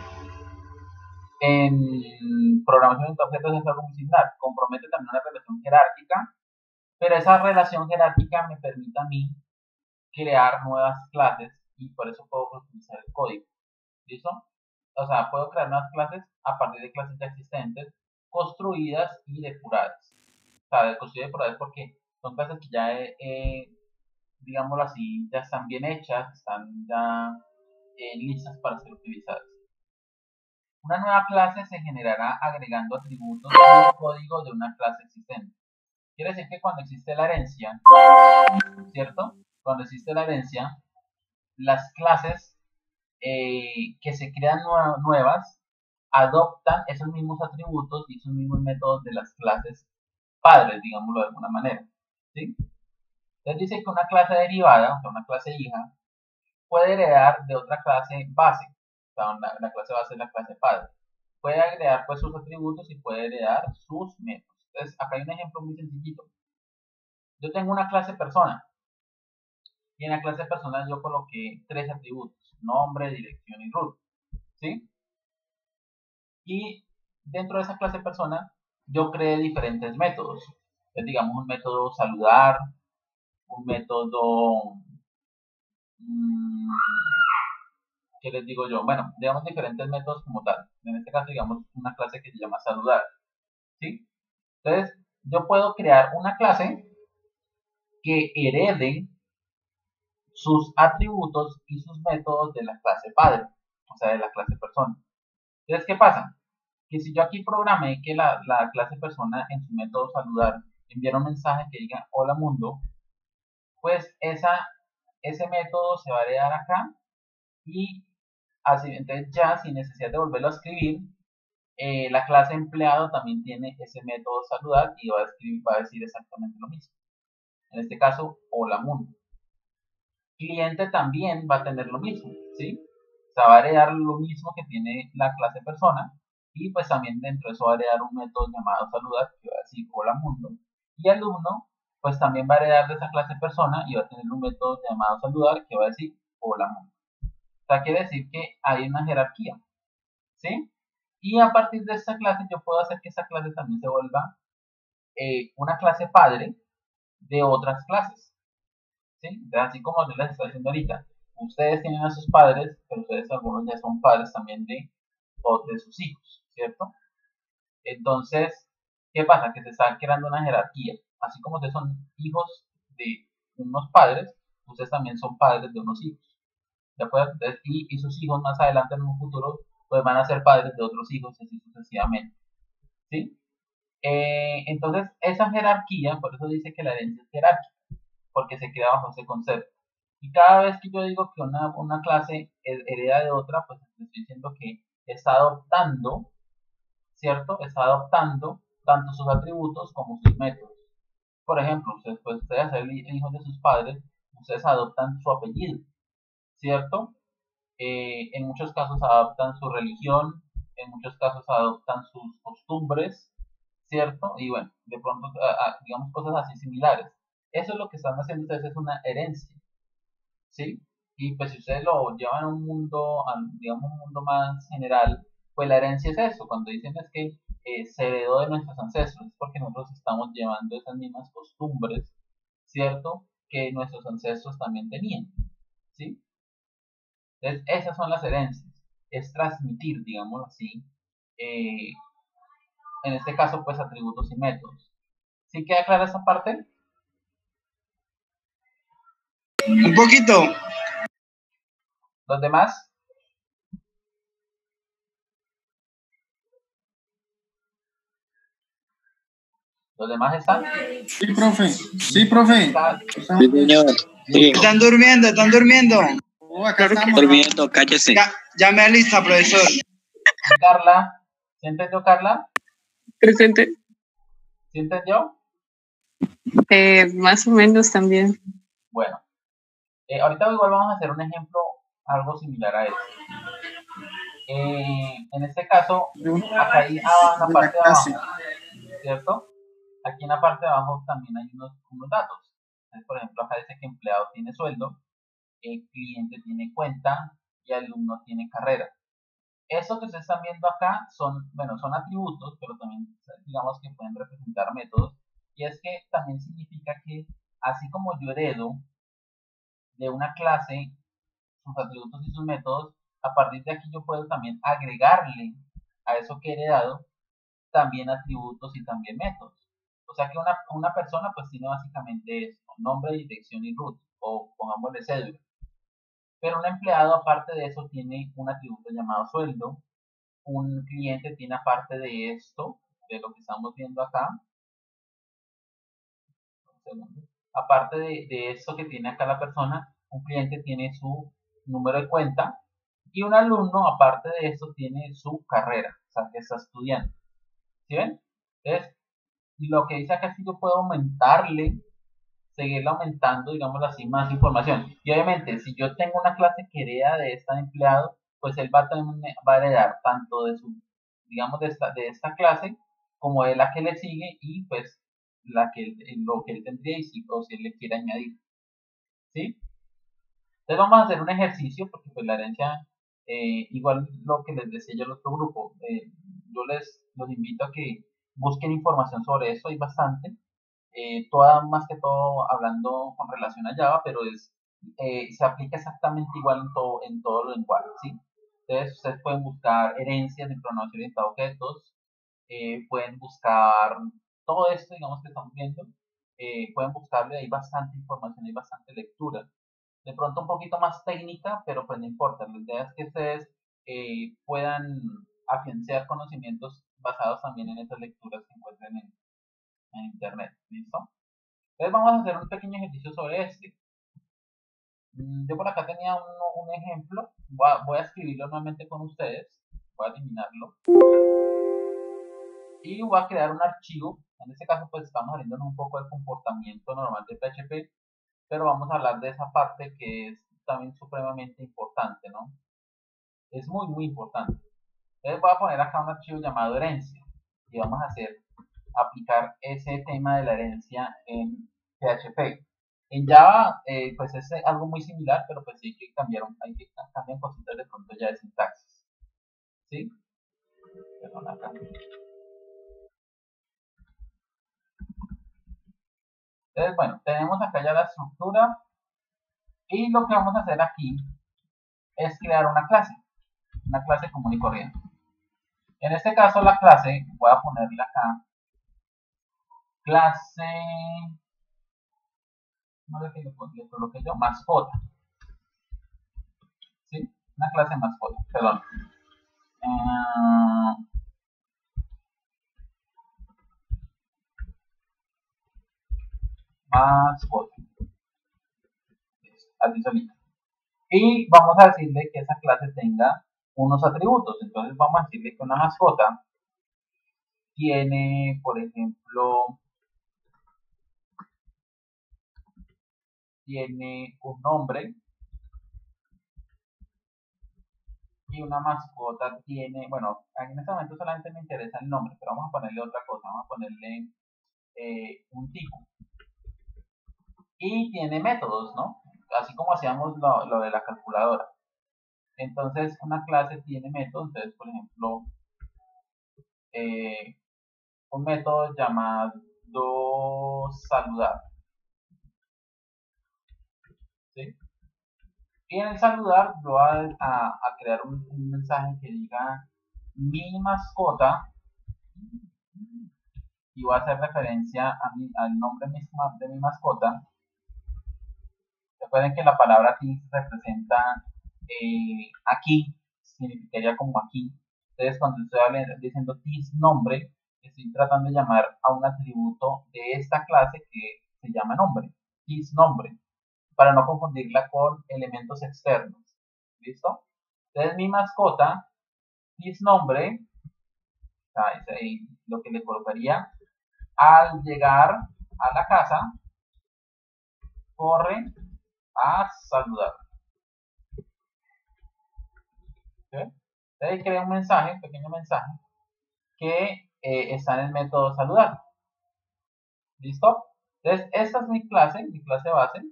en programación de objetos es algo muy similar. Compromete también una relación jerárquica, pero esa relación jerárquica me permite a mí crear nuevas clases y por eso puedo utilizar el código. ¿Listo? O sea, puedo crear nuevas clases a partir de clases ya existentes, construidas y depuradas. O sea, de construidas y depuradas porque son clases que ya digámoslo así, ya están bien hechas, están ya listas para ser utilizadas. Una nueva clase se generará agregando atributos al código de una clase existente. Quiere decir que cuando existe la herencia, ¿cierto? Cuando existe la herencia, las clases que se crean nuevas adoptan esos mismos atributos y esos mismos métodos de las clases padres, digámoslo de alguna manera. ¿Sí? Entonces dice que una clase derivada, o sea, una clase hija, puede heredar de otra clase base. O sea, la clase base es la clase padre. Puede agregar pues sus atributos y puede heredar sus métodos. Entonces, acá hay un ejemplo muy sencillito. Yo tengo una clase persona. Y en la clase persona yo coloqué 3 atributos. Nombre, dirección y root. ¿Sí? Y dentro de esa clase persona yo creé diferentes métodos. Entonces, digamos un método saludar, un método... ¿qué les digo yo? Bueno, digamos diferentes métodos como tal. En este caso, digamos una clase que se llama saludar. ¿Sí? Entonces, yo puedo crear una clase que herede sus atributos y sus métodos de la clase padre, o sea, de la clase persona. Entonces, ¿qué pasa? Que si yo aquí programé que la clase persona en su método saludar enviara un mensaje que diga hola mundo, pues ese método se va a heredar acá y así, entonces ya sin necesidad de volverlo a escribir, la clase empleado también tiene ese método saludar y va a decir exactamente lo mismo. En este caso, hola mundo. Cliente también va a tener lo mismo, ¿sí? O sea, va a heredar lo mismo que tiene la clase persona y pues también dentro de eso va a heredar un método llamado saludar que va a decir hola mundo. Y alumno pues también va a heredar de esa clase persona y va a tener un método llamado saludar que va a decir hola mundo. O sea, quiere decir que hay una jerarquía, ¿sí? Y a partir de esta clase yo puedo hacer que esta clase también se vuelva una clase padre de otras clases, ¿sí? Entonces, así como yo les estoy diciendo ahorita, ustedes tienen a sus padres, pero ustedes algunos ya son padres también de sus hijos, ¿cierto? Entonces, ¿qué pasa? Que se está creando una jerarquía. Así como ustedes son hijos de unos padres, ustedes también son padres de unos hijos. ¿De acuerdo? Entonces, y sus hijos más adelante en un futuro pues van a ser padres de otros hijos, así sucesivamente. ¿Sí? Entonces, esa jerarquía, por eso dice que la herencia es jerárquica, porque se crea bajo ese concepto. Y cada vez que yo digo que una clase hereda de otra, pues estoy diciendo que está adoptando, ¿cierto? Está adoptando tanto sus atributos como sus métodos. Por ejemplo, ustedes ser hijos de sus padres, ustedes adoptan su apellido, ¿cierto? En muchos casos adoptan su religión, en muchos casos adoptan sus costumbres, ¿cierto? Y bueno, de pronto, digamos cosas así similares. Eso es lo que están haciendo ustedes, es una herencia, ¿sí? Y pues si ustedes lo llevan a un mundo, digamos un mundo más general, pues la herencia es eso, cuando dicen es que se heredó de nuestros ancestros, es porque nosotros estamos llevando esas mismas costumbres, ¿cierto? Que nuestros ancestros también tenían, ¿sí? Entonces, esas son las herencias, es transmitir, digámoslo así, eh, en este caso, pues atributos y métodos. ¿Sí queda clara esa parte? Un poquito. ¿Los demás? ¿Los demás están? Sí, profe. Sí, profe. Sí, señor. Sí. Están durmiendo, están durmiendo. Acá estamos. Durmiendo, cállese. Ya me alista, profesor. Carla, ¿sí entendió Carla? Presente. ¿Sí entendió? Más o menos también. Bueno, ahorita igual vamos a hacer un ejemplo algo similar a este. En este caso, acá ahí abajo, en la parte de abajo, ¿cierto? Aquí en la parte de abajo también hay unos datos. Entonces, por ejemplo, acá dice que empleado tiene sueldo, el cliente tiene cuenta y alumno tiene carrera. Eso que ustedes están viendo acá son atributos, pero también digamos que pueden representar métodos. Y es que también significa que así como yo heredo de una clase sus atributos y sus métodos, a partir de aquí yo puedo también agregarle a eso que he heredado también atributos y también métodos. O sea que una persona pues tiene básicamente esto, nombre, dirección y root, o pongámosle cédula. Pero un empleado aparte de eso tiene un atributo llamado sueldo, un cliente tiene aparte de esto, de lo que estamos viendo acá, aparte de esto que tiene acá la persona, un cliente tiene su número de cuenta y un alumno aparte de esto tiene su carrera, o sea que está estudiando. ¿Sí ven? Entonces, lo que dice acá es que yo puedo aumentarle, seguirle aumentando, digámoslo así, más información. Y obviamente, si yo tengo una clase que hereda de este empleado, pues él va a heredar tanto de su, digamos, de esta clase, como de la que le sigue y pues lo que él tendría y si él le quiere añadir. ¿Sí? Entonces vamos a hacer un ejercicio porque pues la herencia, igual lo que les decía yo al otro grupo, yo los invito a que busquen información sobre eso, hay bastante, toda más que todo hablando con relación a Java, pero se aplica exactamente igual en todo lo lenguaje, ¿sí? Entonces ustedes pueden buscar herencias de programación orientada a objetos, pueden buscar todo esto, digamos que estamos viendo, pueden buscarle, hay bastante información, hay bastante lectura, de pronto un poquito más técnica, pero pues no importa, la idea es que ustedes puedan afianzar conocimientos basados también en esas lecturas que encuentren en internet, ¿listo? Entonces vamos a hacer un pequeño ejercicio sobre este. Yo por acá tenía un ejemplo, voy a escribirlo nuevamente con ustedes, voy a eliminarlo y voy a crear un archivo. En este caso pues estamos saliéndonos un poco del comportamiento normal de PHP, pero vamos a hablar de esa parte que es también supremamente importante, ¿no? Es muy muy importante. Entonces voy a poner acá un archivo llamado herencia y vamos a aplicar ese tema de la herencia en PHP. En Java, pues es algo muy similar, pero pues sí hay que cambiar cositas de pronto ya de sintaxis. ¿Sí? Perdón, acá. Entonces, bueno, tenemos acá ya la estructura y lo que vamos a hacer aquí es crear una clase común y corriente. En este caso la clase, voy a ponerle acá, clase, no sé qué le coloqué yo, mascota. ¿Sí? Una clase mascota, perdón. Mascota. Así solito. Y vamos a decirle que esa clase tenga unos atributos. Entonces vamos a decirle que una mascota tiene, por ejemplo, tiene un nombre, y una mascota tiene, bueno, en este momento solamente me interesa el nombre, pero vamos a ponerle otra cosa, vamos a ponerle un tipo. Y tiene métodos, ¿no? Así como hacíamos lo de la calculadora. Entonces, una clase tiene métodos. Entonces, por ejemplo, un método llamado saludar. ¿Sí? Y en el saludar yo voy a crear un mensaje que diga mi mascota, y voy a hacer referencia al nombre de mi mascota. Recuerden que la palabra aquí representa aquí, significaría como aquí. Entonces, cuando estoy diciendo this nombre, estoy tratando de llamar a un atributo de esta clase que se llama nombre, this nombre, para no confundirla con elementos externos. ¿Listo? Entonces, mi mascota, this nombre, es ahí lo que le colocaría, al llegar a la casa, corre a saludar. ¿Okay? Entonces crea un mensaje, un pequeño mensaje, que está en el método saludar. ¿Listo? Entonces, esta es mi clase base.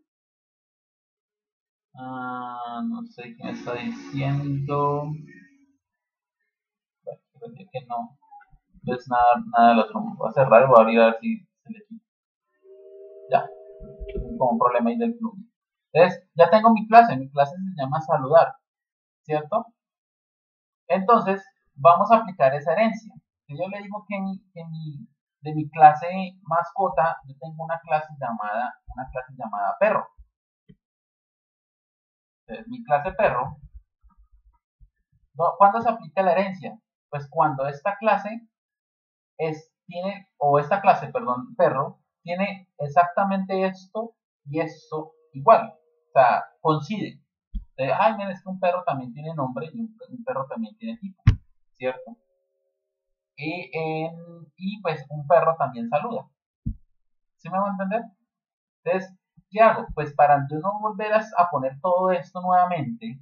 No sé qué me está diciendo. Bueno, creo que no. Entonces, nada del otro. Voy a cerrar y voy a abrir a ver si se le quita. Ya. Como un problema ahí del plugin. Entonces, ya tengo mi clase se llama saludar, ¿cierto? Entonces, vamos a aplicar esa herencia. Si yo le digo que de mi clase mascota, yo tengo una clase llamada perro. Entonces, mi clase perro, ¿cuándo se aplica la herencia? Pues cuando esta clase perro, tiene exactamente esto y esto igual. O sea, coincide. Ay, mira, es que un perro también tiene nombre y un perro también tiene tipo, ¿cierto? Y pues un perro también saluda. ¿Sí me va a entender? Entonces, ¿qué hago? Pues para yo no volver a poner todo esto nuevamente,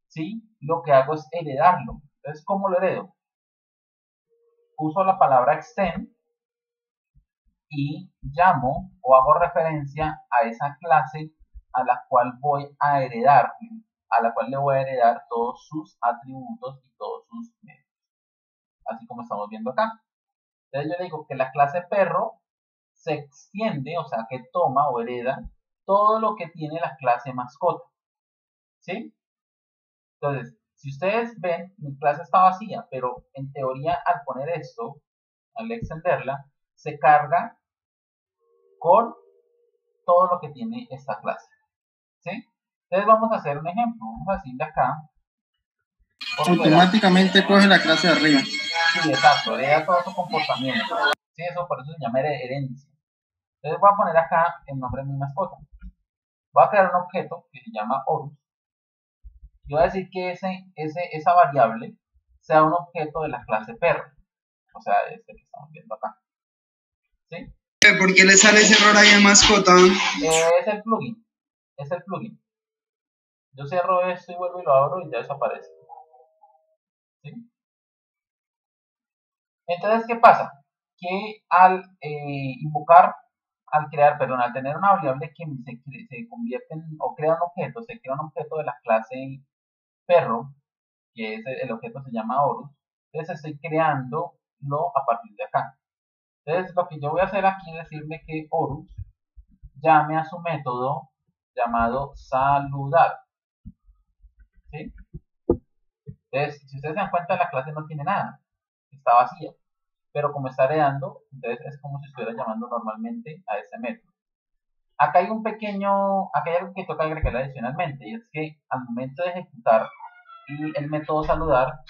¿sí? Lo que hago es heredarlo. Entonces, ¿cómo lo heredo? Uso la palabra extend y llamo o hago referencia a esa clase a la cual voy a heredar, a la cual le voy a heredar todos sus atributos y todos sus métodos. Así como estamos viendo acá. Entonces yo le digo que la clase perro se extiende, o sea, que toma o hereda todo lo que tiene la clase mascota. ¿Sí? Entonces, si ustedes ven, mi clase está vacía, pero en teoría al poner esto, al extenderla, se carga con todo lo que tiene esta clase. ¿Sí? Entonces vamos a hacer un ejemplo. Vamos a decirle acá. Automáticamente coge la clase de arriba. Sí, exacto. Hereda todo su comportamiento. Sí, eso por eso se llama herencia. Entonces voy a poner acá el nombre de mi mascota. Voy a crear un objeto que se llama Horus. Y voy a decir que esa variable sea un objeto de la clase perro. O sea, este que estamos viendo acá. ¿Sí? ¿Por qué le sale ese error ahí en mascota? Es el plugin. Yo cierro esto y vuelvo y lo abro y ya desaparece. ¿Sí? Entonces, ¿qué pasa? Que al al tener una variable que se convierte o crea un objeto, se crea un objeto de la clase perro, que es el objeto se llama Horus. Entonces estoy creándolo a partir de acá. Entonces lo que yo voy a hacer aquí es decirle que Horus llame a su método llamado saludar. ¿Sí? Entonces, si ustedes se dan cuenta, la clase no tiene nada, está vacía. Pero como está heredando, entonces es como si estuviera llamando normalmente a ese método. Acá hay acá hay algo que toca agregar adicionalmente, y es que al momento de ejecutar el método saludar,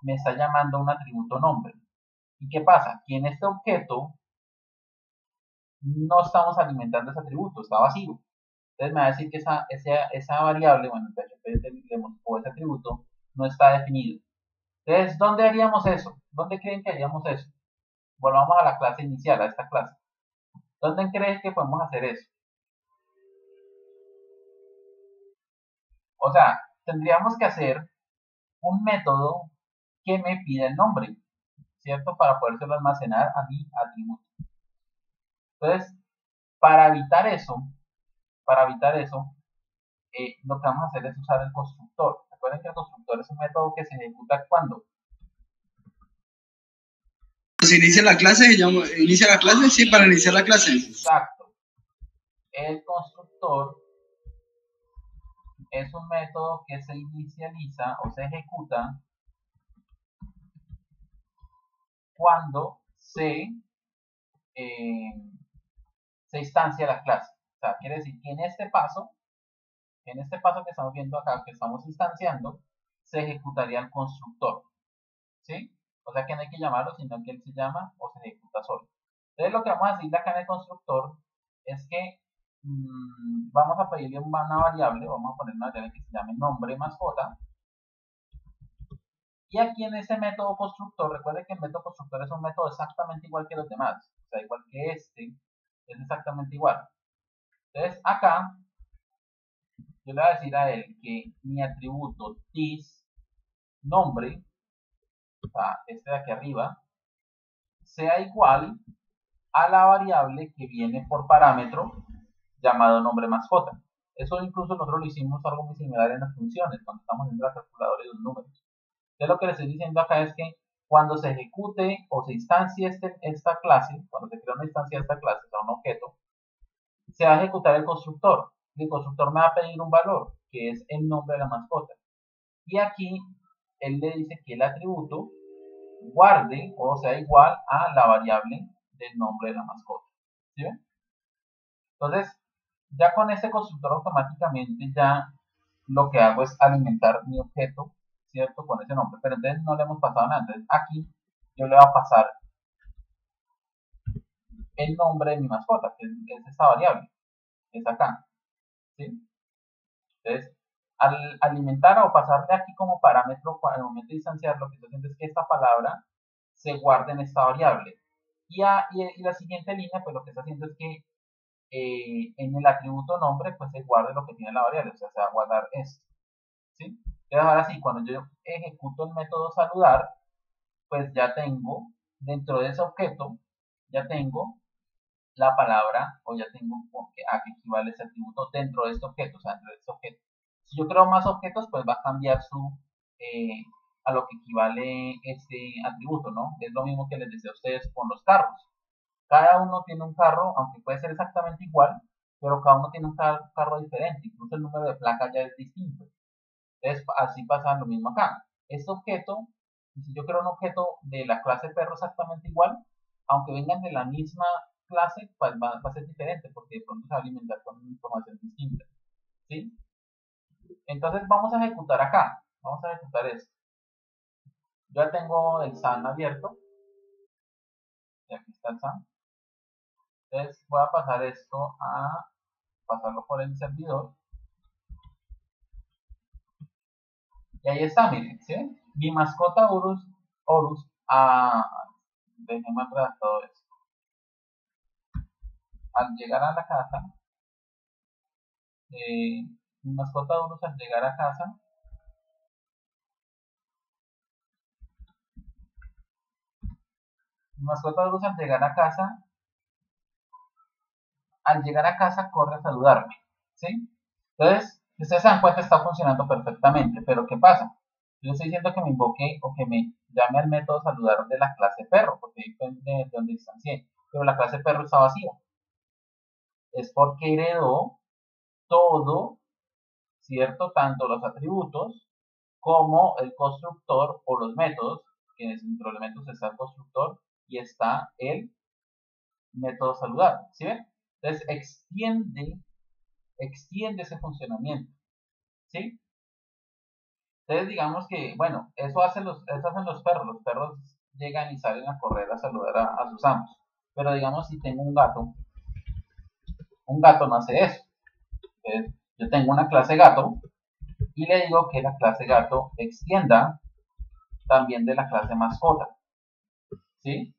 me está llamando un atributo nombre. ¿Y qué pasa? Que en este objeto no estamos alimentando ese atributo, está vacío. Entonces me va a decir que esa variable, bueno, el PHP o ese atributo no está definido. Entonces, ¿dónde haríamos eso? ¿Dónde creen que haríamos eso? Volvamos a la clase inicial, a esta clase. ¿Dónde creen que podemos hacer eso? O sea, tendríamos que hacer un método que me pida el nombre, ¿cierto? Para podérselo almacenar a mi atributo. Entonces, para evitar eso, lo que vamos a hacer es usar el constructor. Recuerden que el constructor es un método que se ejecuta cuando Se inicia la clase, inicia la clase, sí, para iniciar la clase. Exacto. El constructor es un método que se inicializa o se ejecuta cuando se instancia la clase. O sea, quiere decir que en este paso que estamos viendo acá, que estamos instanciando, se ejecutaría el constructor. ¿Sí? O sea que no hay que llamarlo, sino que él se llama o se ejecuta solo. Entonces lo que vamos a decirle acá en el constructor es que vamos a pedirle una variable, vamos a poner una variable que se llame nombre mascota. Y aquí en ese método constructor, recuerden que el método constructor es un método exactamente igual que los demás. O sea, igual que este, es exactamente igual. Entonces acá, yo le voy a decir a él que mi atributo this nombre, o sea, este de aquí arriba, sea igual a la variable que viene por parámetro llamado nombre mascota. Eso incluso nosotros lo hicimos algo muy similar en las funciones, cuando estamos en la calculadora de los números. Entonces lo que les estoy diciendo acá es que cuando se ejecute o se instancie esta clase, cuando se crea una instancia de esta clase, o sea, un objeto, se va a ejecutar el constructor. Y el constructor me va a pedir un valor, que es el nombre de la mascota. Y aquí él le dice que el atributo guarde o sea igual a la variable del nombre de la mascota. ¿Sí ven? Entonces, ya con este constructor automáticamente ya lo que hago es alimentar mi objeto, ¿cierto? Con ese nombre. Pero entonces no le hemos pasado nada. Entonces aquí yo le voy a pasar el nombre de mi mascota, que es esta variable, que es acá. ¿Sí? Entonces, al alimentar o pasar de aquí como parámetro, en el momento de instanciar, lo que estoy haciendo es que esta palabra se guarde en esta variable. Y la siguiente línea, pues lo que está haciendo es que en el atributo nombre, pues se guarde lo que tiene la variable, o sea, se va a guardar esto. ¿Sí? Entonces, ahora sí, cuando yo ejecuto el método saludar, pues ya tengo, dentro de ese objeto, ya tengo la palabra, o ya tengo a qué equivale ese atributo dentro de este objeto, o sea, dentro de este objeto. Si yo creo más objetos, pues va a cambiar a lo que equivale este atributo, ¿no? Es lo mismo que les decía a ustedes con los carros. Cada uno tiene un carro, aunque puede ser exactamente igual, pero cada uno tiene un carro diferente, incluso el número de placa ya es distinto. Entonces, así pasa lo mismo acá. Este objeto, si yo creo un objeto de la clase perro exactamente igual, aunque vengan de la misma clase, pues va a ser diferente, porque de pronto se va a alimentar con información distinta. ¿Sí? Entonces vamos a ejecutar acá, vamos a ejecutar esto. Yo ya tengo el SAN abierto, y aquí está el SAN. Entonces voy a pasar esto pasarlo por el servidor. Y ahí está, miren, ¿sí? Mi mascota Horus, déjenme redactado esto. Al llegar a la casa, mi mascota Horus al llegar a casa, al llegar a casa corre a saludarme, ¿sí? Entonces, si ustedes se dan cuenta, está funcionando perfectamente, pero ¿qué pasa? Yo estoy diciendo que me invoque o que me llame al método saludar de la clase perro, porque depende de donde instancié, pero la clase perro está vacía. Es porque heredó todo, ¿cierto? Tanto los atributos como el constructor o los métodos, que dentro de los métodos está el constructor y está el método saludar, ¿sí ven? Entonces extiende ese funcionamiento, ¿sí? Entonces digamos que, bueno, eso hacen los perros llegan y salen a correr a saludar a sus amos, pero digamos si tengo un gato no hace eso. Entonces, yo tengo una clase gato y le digo que la clase gato extienda también de la clase mascota, ¿sí?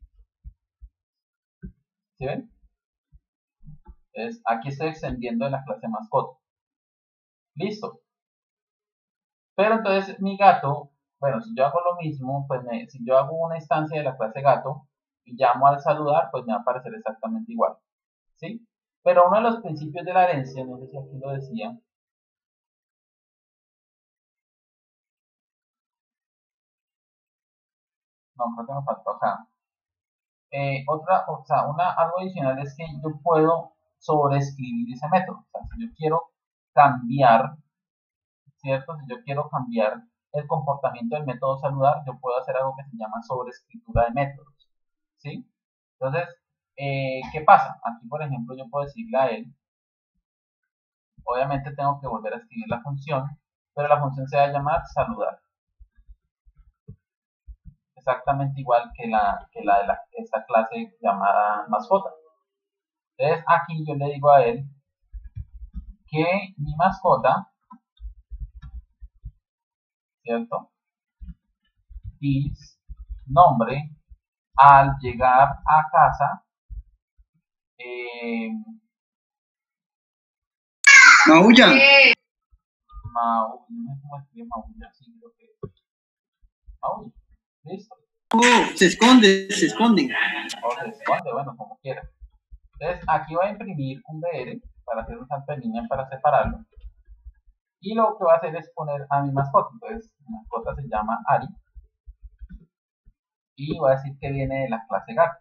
¿Sí ven? Entonces, aquí estoy extendiendo de la clase mascota. Listo. Pero entonces mi gato, bueno, si yo hago lo mismo, pues si yo hago una instancia de la clase gato y llamo al saludar, pues me va a aparecer exactamente igual, ¿sí? Pero uno de los principios de la herencia, no sé si aquí lo decía, no, creo que me faltó acá. Algo adicional es que yo puedo sobreescribir ese método. O sea, si yo quiero cambiar, ¿cierto? Si yo quiero cambiar el comportamiento del método saludar, yo puedo hacer algo que se llama sobreescritura de métodos, ¿sí? Entonces, ¿qué pasa? Aquí, por ejemplo, yo puedo decirle a él, obviamente tengo que volver a escribir la función, pero la función se va a llamar saludar. Exactamente igual que esta clase llamada mascota. Entonces aquí yo le digo a él que mi mascota, ¿cierto? Is nombre al llegar a casa Maulla. no sé cómo escribe Maulla, sí, creo que Maulla, listo. Se esconde. O se esconde, bueno, como quiera. Entonces aquí voy a imprimir un BR para hacer un salto de línea para separarlo. Y lo que voy a hacer es poner a mi mascota. Entonces mi mascota se llama Ari. Y voy a decir que viene de la clase gato.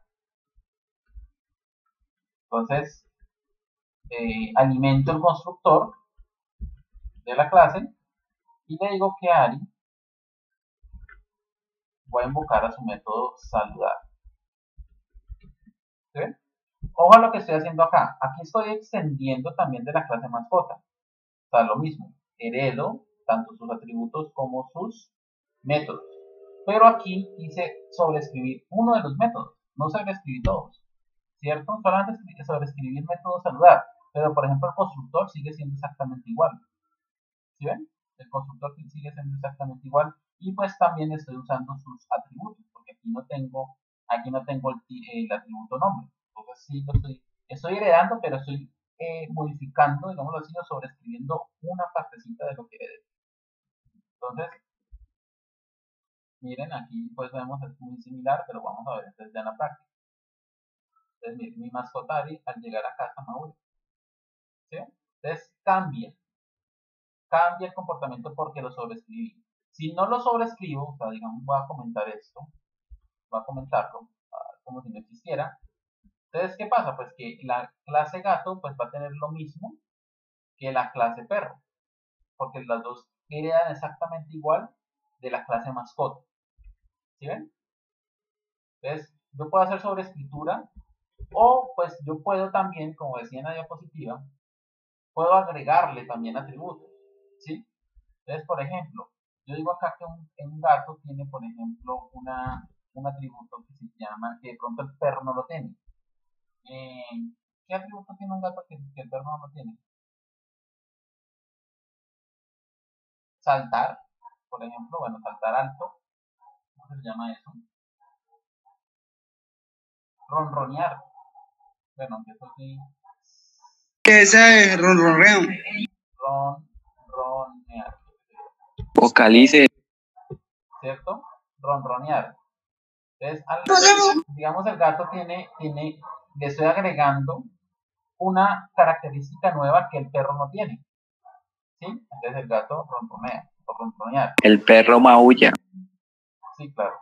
Entonces alimento el constructor de la clase y le digo que Ari voy a invocar a su método saludar. ¿Sí? Ojo a lo que estoy haciendo acá. Aquí estoy extendiendo también de la clase mascota. O sea, lo mismo. Heredo tanto sus atributos como sus métodos. Pero aquí quise sobreescribir uno de los métodos. No sobreescribí todos. ¿Cierto? Solamente sobreescribir método saludar. Pero, por ejemplo, el constructor sigue siendo exactamente igual. ¿Sí ven? El constructor sigue siendo exactamente igual. Y pues también estoy usando sus atributos. Porque aquí no tengo el atributo nombre. Entonces sí estoy heredando, pero estoy modificando, digámoslo así, o sobreescribiendo una partecita de lo que heredé. Entonces, miren, aquí pues vemos es muy similar, pero vamos a ver entonces ya en la práctica. Entonces, miren, mi mascota Ari al llegar a casa Mauro. ¿Sí? Entonces cambia el comportamiento porque lo sobreescribí. Si no lo sobreescribo, o sea, digamos, voy a comentar esto, voy a comentarlo como si no existiera. Entonces, ¿qué pasa? Pues que la clase gato pues va a tener lo mismo que la clase perro, porque las dos heredan exactamente igual de la clase mascota. ¿Sí ven? Entonces, yo puedo hacer sobreescritura o pues yo puedo también, como decía en la diapositiva, puedo agregarle también atributos. ¿Sí? Entonces, por ejemplo, yo digo acá que un gato tiene, por ejemplo, un atributo que se llama, que de pronto el perro no lo tiene. ¿Qué atributo tiene un gato que el perro no lo tiene? Saltar, por ejemplo, bueno, saltar alto, ¿cómo se llama eso? Ronronear, bueno, que eso sí, Ese es ronronreo. ronronear, Vocalice. ¿cierto? Ronronear. Entonces, digamos, el gato tiene, le estoy agregando una característica nueva que el perro no tiene, ¿sí? Entonces el gato ronronea, o ronronear. El perro maulla. Sí, claro.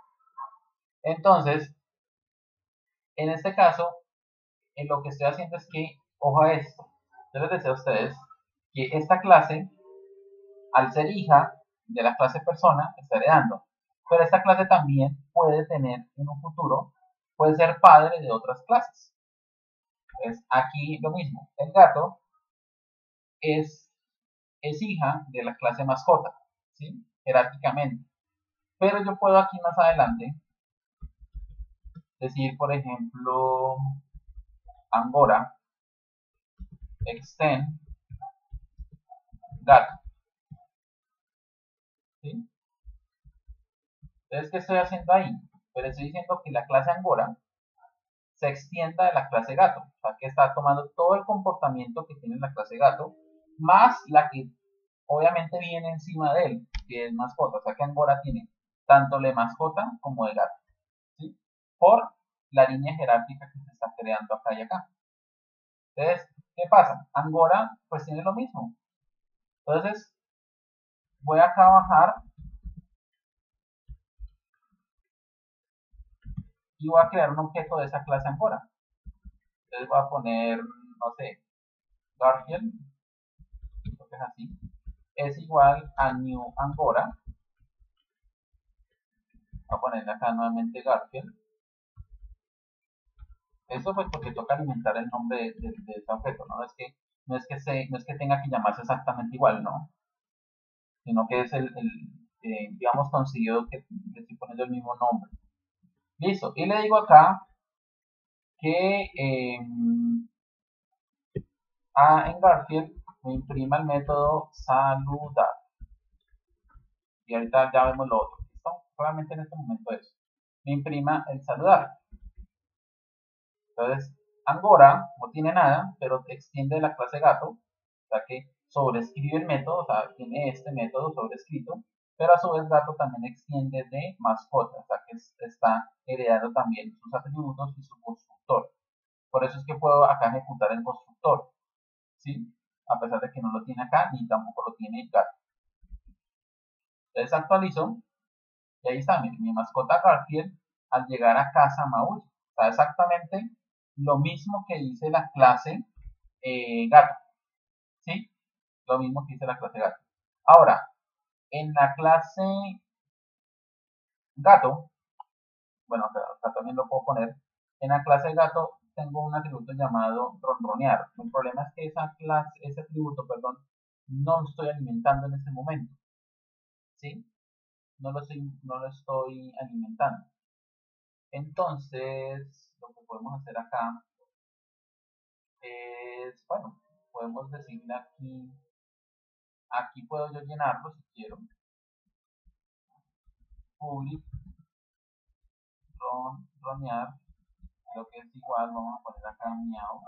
Entonces, en este caso, lo que estoy haciendo es que, ojo a esto, yo les deseo a ustedes que esta clase, al ser hija de la clase persona, está heredando. Pero esta clase también puede tener en un futuro, puede ser padre de otras clases. Entonces, aquí lo mismo. El gato es hija de la clase mascota, ¿sí? Jerárquicamente. Pero yo puedo aquí más adelante decir, por ejemplo, Angora extend gato, ¿sí? Entonces, ¿qué estoy haciendo ahí? Pero estoy diciendo que la clase Angora se extienda de la clase gato, o sea, que está tomando todo el comportamiento que tiene la clase gato, más la que obviamente viene encima de él, que es mascota, o sea, que Angora tiene tanto de mascota como de gato, ¿sí? Por la línea jerárquica que se está creando acá y acá. Entonces, ¿qué pasa? Angora pues tiene lo mismo. Entonces, voy acá a bajar y voy a crear un objeto de esa clase Angora. Entonces voy a poner, no sé, Garfield, creo que es así, es igual a new Angora. Voy a ponerle acá nuevamente Garfield. Eso pues porque toca alimentar el nombre de ese objeto, ¿no? No es que tenga que llamarse exactamente igual, ¿no? Sino que es digamos, conseguido que le estoy poniendo el mismo nombre. Listo. Y le digo acá que en Garfield me imprima el método saludar. Y ahorita ya vemos lo otro. ¿Listo? Solamente en este momento eso. Me imprima el saludar. Entonces, Angora no tiene nada, pero extiende la clase gato. O sea que sobrescribe el método, o sea, tiene este método sobrescrito, pero a su vez gato también extiende de mascota, o sea que está heredando también sus atributos y su constructor. Por eso es que puedo acá ejecutar el constructor, ¿sí? A pesar de que no lo tiene acá, ni tampoco lo tiene gato. Entonces actualizo, y ahí está, mi mascota Garfield, al llegar a casa maulla. O sea, exactamente lo mismo que dice la clase gato, ¿sí? Lo mismo que dice la clase gato. Ahora, en la clase gato, bueno, acá también lo puedo poner, en la clase gato tengo un atributo llamado ronronear. El problema es que ese atributo, perdón, no lo estoy alimentando en este momento, ¿sí? No lo estoy alimentando. Entonces, lo que podemos hacer acá es, bueno, podemos decirle aquí puedo yo llenarlo si quiero, public ronear, creo que es igual, vamos a poner acá miau,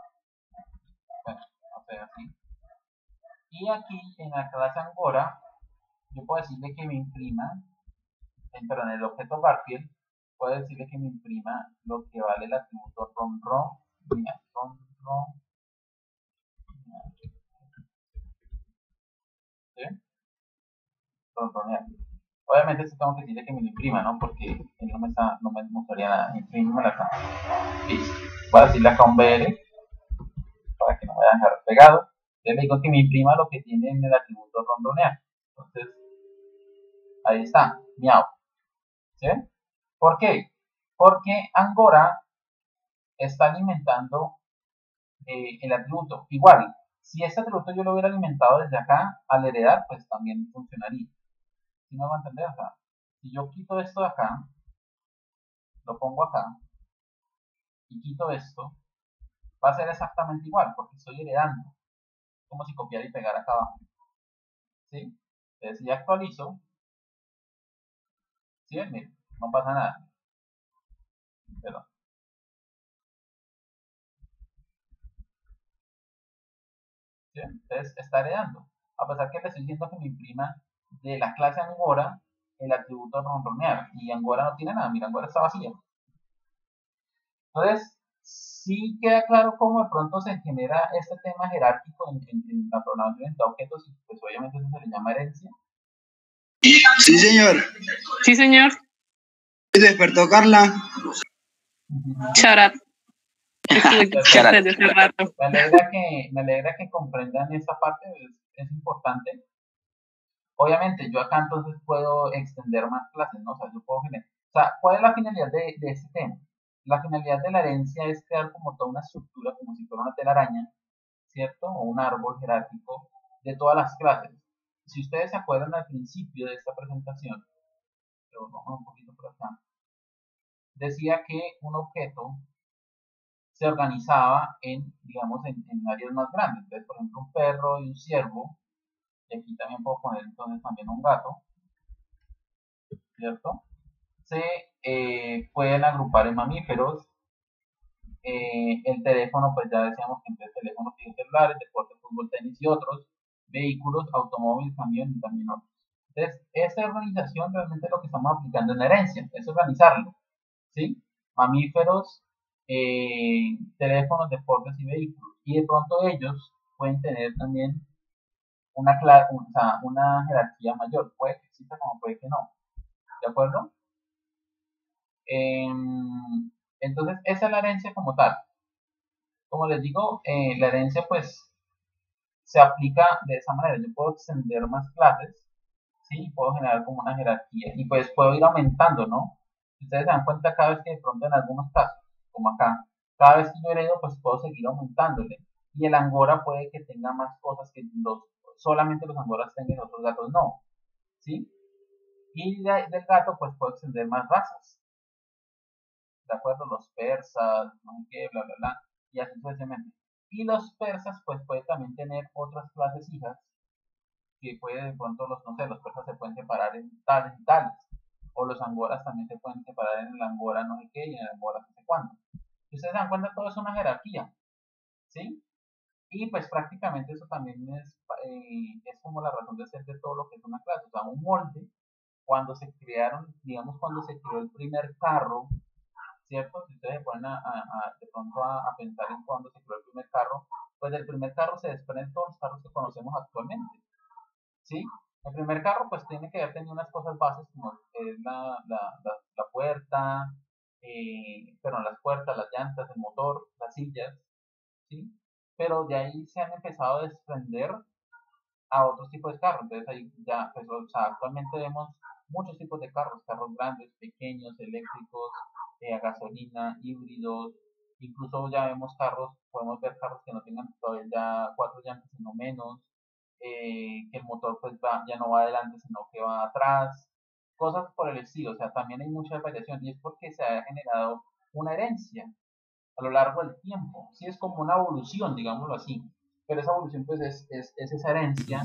bueno, o sea, así. Y aquí en la clase Angora, yo puedo decirle que me imprima, perdón, el objeto Garfield, puedo decirle que me imprima lo que vale el atributo ronron, ¿sí? Ronronear. Obviamente esto tengo que decirle que me lo imprima, ¿no? Porque él no me mostraría nada. Imprímemelo acá. Listo. Voy a decirle acá un BL para que no me vaya a dejar pegado. Le digo que me imprima lo que tiene en el atributo ronronear. Entonces, ahí está, miau. ¿Sí? ¿Por qué? Porque Angora está alimentando el atributo. Igual, si este atributo yo lo hubiera alimentado desde acá al heredar, pues también funcionaría. ¿Sí me va a entender? O sea, si yo quito esto de acá, lo pongo acá, y quito esto, va a ser exactamente igual, porque estoy heredando. Como si copiara y pegara acá abajo. ¿Sí? Entonces, si actualizo, ¿sí? Miren, no pasa nada. Perdón. ¿Sí? Entonces, está heredando. A pesar que le estoy diciendo que me imprima de la clase Angora el atributo ronronear. Y Angora no tiene nada. Mira, Angora está vacía. Entonces, sí queda claro cómo de pronto se genera este tema jerárquico en la programación de objetos, y pues obviamente eso se le llama herencia. Sí, señor. Sí, señor. Despertó Carla. Charat. Desde hace rato. Me alegra que comprendan esta parte, es importante. Obviamente, yo acá entonces puedo extender más clases, ¿no? O sea, yo puedo generar. O sea, ¿cuál es la finalidad de este tema? La finalidad de la herencia es crear como toda una estructura, como si fuera una telaraña, ¿cierto? O un árbol jerárquico de todas las clases. Si ustedes se acuerdan al principio de esta presentación, pero vamos un poquito por acá, decía que un objeto se organizaba en, digamos, en áreas más grandes. Entonces, por ejemplo, un perro y un ciervo, y aquí también puedo poner entonces también un gato, ¿cierto? Se pueden agrupar en mamíferos. El teléfono, pues ya decíamos que entre teléfonos y celulares, deporte, fútbol, tenis y otros, vehículos, automóviles, camión y también otros. Entonces, esta organización realmente es lo que estamos aplicando en la herencia, es organizarlo, ¿sí? Mamíferos, teléfonos, deportes y vehículos. Y de pronto ellos pueden tener también o sea, una jerarquía mayor, puede que exista como puede que no, ¿de acuerdo? Entonces, esa es la herencia como tal. Como les digo, la herencia pues se aplica de esa manera. Yo puedo extender más clases, ¿sí? Puedo generar como una jerarquía y pues puedo ir aumentando, ¿no? Si ustedes se dan cuenta cada vez que de pronto en algunos casos, como acá, cada vez que yo heredo pues puedo seguir aumentándole. Y el angora puede que tenga más cosas que solamente los angoras tengan y otros gatos no, ¿sí? Y del gato pues puedo extender más razas, ¿de acuerdo? Los persas, no sé qué, bla, bla, bla, y así sucesivamente. Y los persas, pues puede también tener otras clases hijas, que puede de pronto, no sé, los persas se pueden separar en tales y tales, o los angoras también se pueden separar en el angora no sé qué y en el angora no sé cuándo. Si ustedes se dan cuenta, todo es una jerarquía, ¿sí? Y pues prácticamente eso también es como la razón de ser de todo lo que es una clase, o sea, un molde, cuando se crearon, digamos, cuando se creó el primer carro, ¿cierto? Si ustedes se ponen de pronto a pensar en cuándo se creó el primer carro, pues del primer carro se desprenden todos los carros que conocemos actualmente, ¿sí? El primer carro pues tiene que haber tenido unas cosas bases como es la puerta, pero las puertas, las llantas, el motor, las sillas, ¿sí? Pero de ahí se han empezado a desprender a otros tipos de carros. Entonces ahí ya, pues, o sea, actualmente vemos muchos tipos de carros, carros grandes, pequeños, eléctricos, a gasolina, híbridos, incluso ya vemos carros, podemos ver carros que no tengan todavía ya cuatro llantas sino menos, que el motor pues ya no va adelante sino que va atrás, cosas por el estilo, o sea, también hay mucha variación y es porque se ha generado una herencia a lo largo del tiempo, sí es como una evolución, digámoslo así, pero esa evolución pues es esa herencia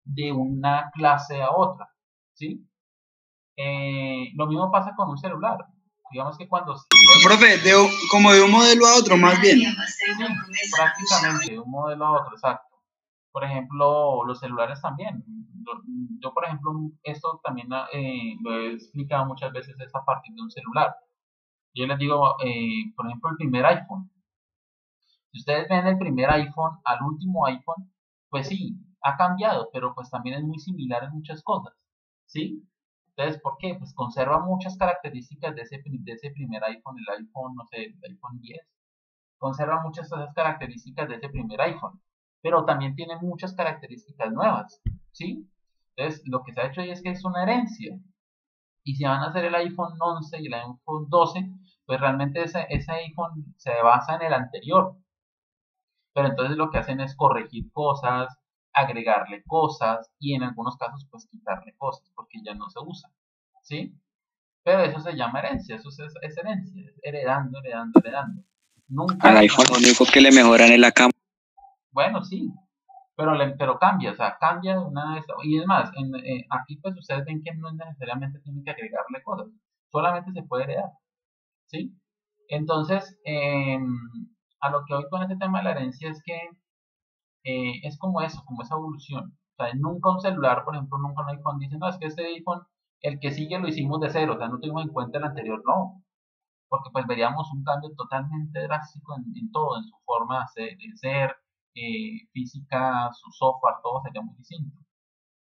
de una clase a otra, ¿sí? Lo mismo pasa con un celular, digamos que cuando... Profe, como de un modelo a otro, más bien. Sí, prácticamente de un modelo a otro, exacto. Por ejemplo, los celulares también. Yo, por ejemplo, esto también lo he explicado muchas veces, es a partir de un celular. Yo les digo, por ejemplo, el primer iPhone. Si ustedes ven el primer iPhone al último iPhone, pues sí, ha cambiado, pero pues también es muy similar en muchas cosas, ¿sí? Entonces, ¿por qué? Pues conserva muchas características de ese primer iPhone, el iPhone, no sé, el iPhone 10. Conserva muchas de esas características de ese primer iPhone, pero también tiene muchas características nuevas, ¿sí? Entonces, lo que se ha hecho ahí es que es una herencia. Y si van a hacer el iPhone 11 y el iPhone 12, pues realmente ese iPhone se basa en el anterior, pero entonces lo que hacen es corregir cosas, agregarle cosas y en algunos casos pues quitarle cosas porque ya no se usa, ¿sí? Pero eso se llama herencia, eso es herencia, es heredando, heredando, heredando. Nunca, Al iPhone lo único que le mejoran es la cámara. bueno, sí, pero cambia, o sea, cambia de una vez. Y es más, aquí pues ustedes ven que no necesariamente tienen que agregarle cosas, solamente se puede heredar, ¿sí? Entonces, a lo que voy con este tema de la herencia es que es como eso, como esa evolución. O sea, nunca un celular, por ejemplo, nunca un iPhone dice, no, es que este iPhone, el que sigue lo hicimos de cero, o sea, no tuvimos en cuenta el anterior, no, porque pues veríamos un cambio totalmente drástico en todo, en su forma de ser, física, su software, todo sería muy distinto.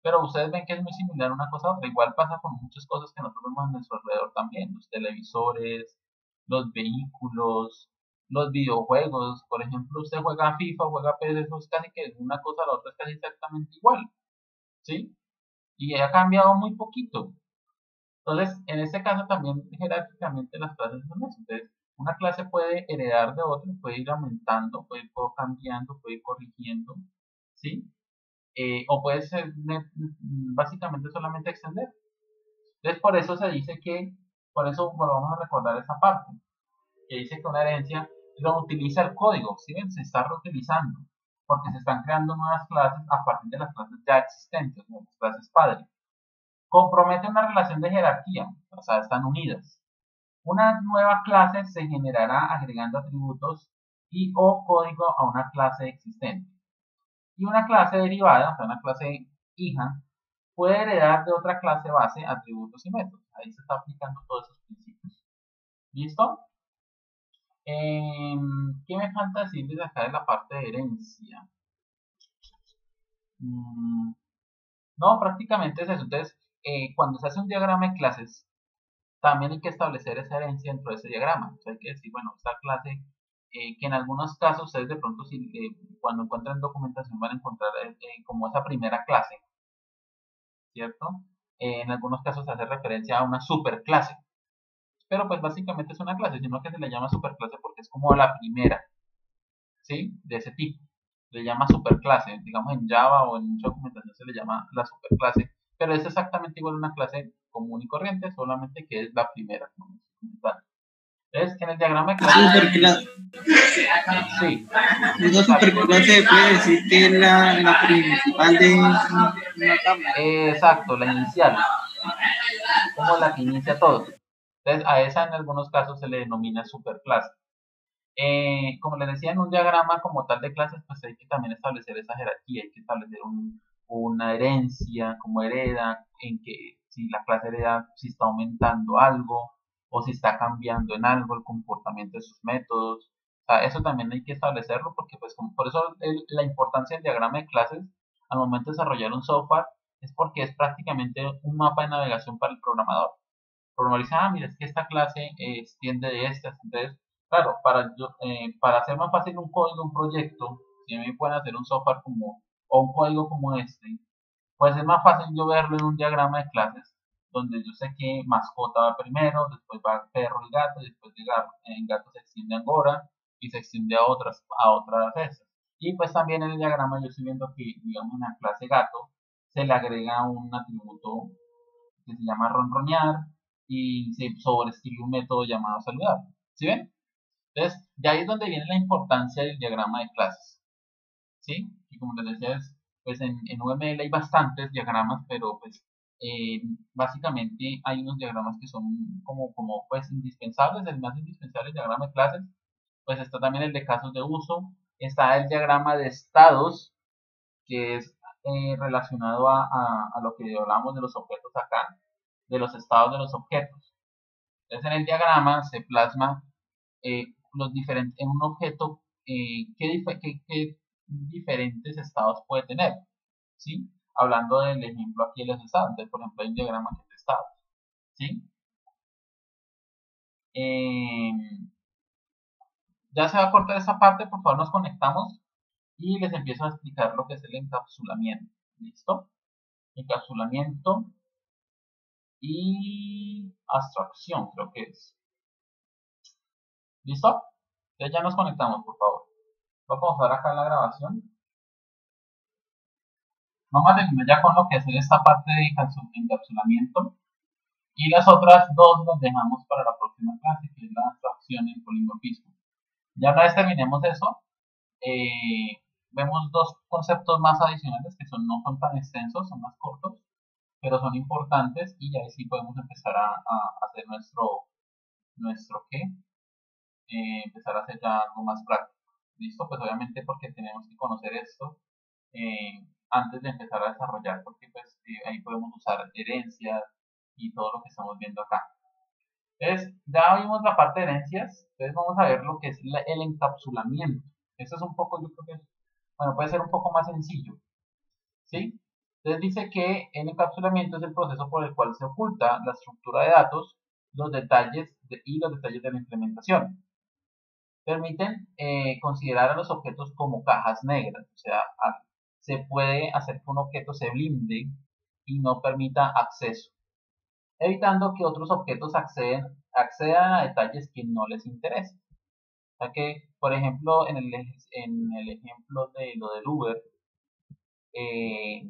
Pero ustedes ven que es muy similar una cosa a otra. Igual pasa con muchas cosas que nosotros vemos a nuestro alrededor también. Los televisores, los vehículos, los videojuegos. Por ejemplo, usted juega FIFA, juega PS, eso es casi que una cosa a la otra es casi exactamente igual. ¿Sí? Y ha cambiado muy poquito. Entonces, en este caso también jerárquicamente las clases son eso. Entonces, Una clase puede heredar de otra, puede ir aumentando, puede ir cambiando, puede ir corrigiendo, ¿sí? O puede ser básicamente solamente extender. Entonces, por eso se dice que, por eso volvamos a recordar esa parte, que dice que una herencia lo utiliza el código, ¿sí ven? Se está reutilizando, porque se están creando nuevas clases a partir de las clases ya existentes, ¿no? Las clases padre. Compromete una relación de jerarquía, o sea, están unidas. Una nueva clase se generará agregando atributos y o código a una clase existente. Y una clase derivada, o sea, una clase hija, puede heredar de otra clase base atributos y métodos. Ahí se está aplicando todos esos principios. ¿Listo? ¿Qué me falta decirles acá de la parte de herencia? No, prácticamente es eso. Entonces, cuando se hace un diagrama de clases, también hay que establecer esa herencia dentro de ese diagrama. O sea, hay que decir, bueno, esta clase, que en algunos casos ustedes de pronto, si, cuando encuentren documentación, van a encontrar como esa primera clase, ¿cierto? En algunos casos se hace referencia a una superclase, pero pues básicamente es una clase, sino que se le llama superclase porque es como la primera, ¿sí? De ese tipo. Le llama superclase, digamos en Java o en mucha documentación se le llama la superclase, pero es exactamente igual a una clase común y corriente, solamente que es la primera. Entonces, en el diagrama de clase... Sí. Esa superclase puede decir que es la principal de una tabla. Exacto, la inicial, como la que inicia todo. Entonces, a esa en algunos casos se le denomina superclase. Como les decía, en un diagrama como tal de clases, pues hay que también establecer esa jerarquía, hay que establecer una herencia, como hereda, en que si la clase hereda, si está aumentando algo, o si está cambiando en algo el comportamiento de sus métodos. O sea, eso también hay que establecerlo, porque pues por eso la importancia del diagrama de clases al momento de desarrollar un software es porque es prácticamente un mapa de navegación para el programador. El programador dice, mira, es que esta clase extiende de estas, entonces claro, para hacer más fácil un código, un proyecto, si a mí pueden hacer un software o un código como este, pues es más fácil yo verlo en un diagrama de clases, donde yo sé que mascota va primero, después va perro y gato, y después de gato se extiende a Angora, y se extiende a otras esas. Y pues también en el diagrama yo estoy viendo que, digamos, en la clase gato, se le agrega un atributo que se llama ronronear, y se sobrescribe un método llamado saludar. ¿Sí ven? Entonces, de ahí es donde viene la importancia del diagrama de clases, ¿sí? Y como les decía, pues en UML hay bastantes diagramas, pero pues básicamente hay unos diagramas que son como pues indispensables. El más indispensable es el diagrama de clases. Pues está también el de casos de uso, está el diagrama de estados, que es relacionado a lo que hablamos de los objetos acá, de los estados de los objetos. Entonces, en el diagrama se plasma los diferentes, en un objeto, qué diferentes estados puede tener, ¿sí? Hablando del ejemplo aquí de los estados. Entonces, por ejemplo, hay un diagrama que es de estados, ¿sí? Ya se va a cortar esa parte, por favor nos conectamos y les empiezo a explicar lo que es el encapsulamiento. ¿Listo? Encapsulamiento y abstracción, creo que es. ¿Listo? Entonces ya nos conectamos, por favor. Voy a pausar acá la grabación. Vamos a terminar ya con lo que es esta parte de encapsulamiento. Y las otras dos las dejamos para la próxima clase, que es la abstracción y el polimorfismo. Ya una vez terminemos eso, vemos dos conceptos más adicionales que no son tan extensos, son más cortos, pero son importantes y ahí sí podemos empezar a hacer nuestro ¿qué? Empezar a hacer ya algo más práctico. ¿Listo? Pues obviamente porque tenemos que conocer esto antes de empezar a desarrollar, porque pues ahí podemos usar herencias y todo lo que estamos viendo acá. Entonces, ya vimos la parte de herencias, entonces vamos a ver lo que es el encapsulamiento. Esto es un poco, yo creo que bueno, puede ser un poco más sencillo, ¿sí? Entonces dice que el encapsulamiento es el proceso por el cual se oculta la estructura de datos, los detalles y los detalles de la implementación. Permiten considerar a los objetos como cajas negras, o sea, se puede hacer que un objeto se blinde y no permita acceso, evitando que otros objetos accedan a detalles que no les interesan. O sea que, por ejemplo, en el ejemplo de lo del Uber, eh,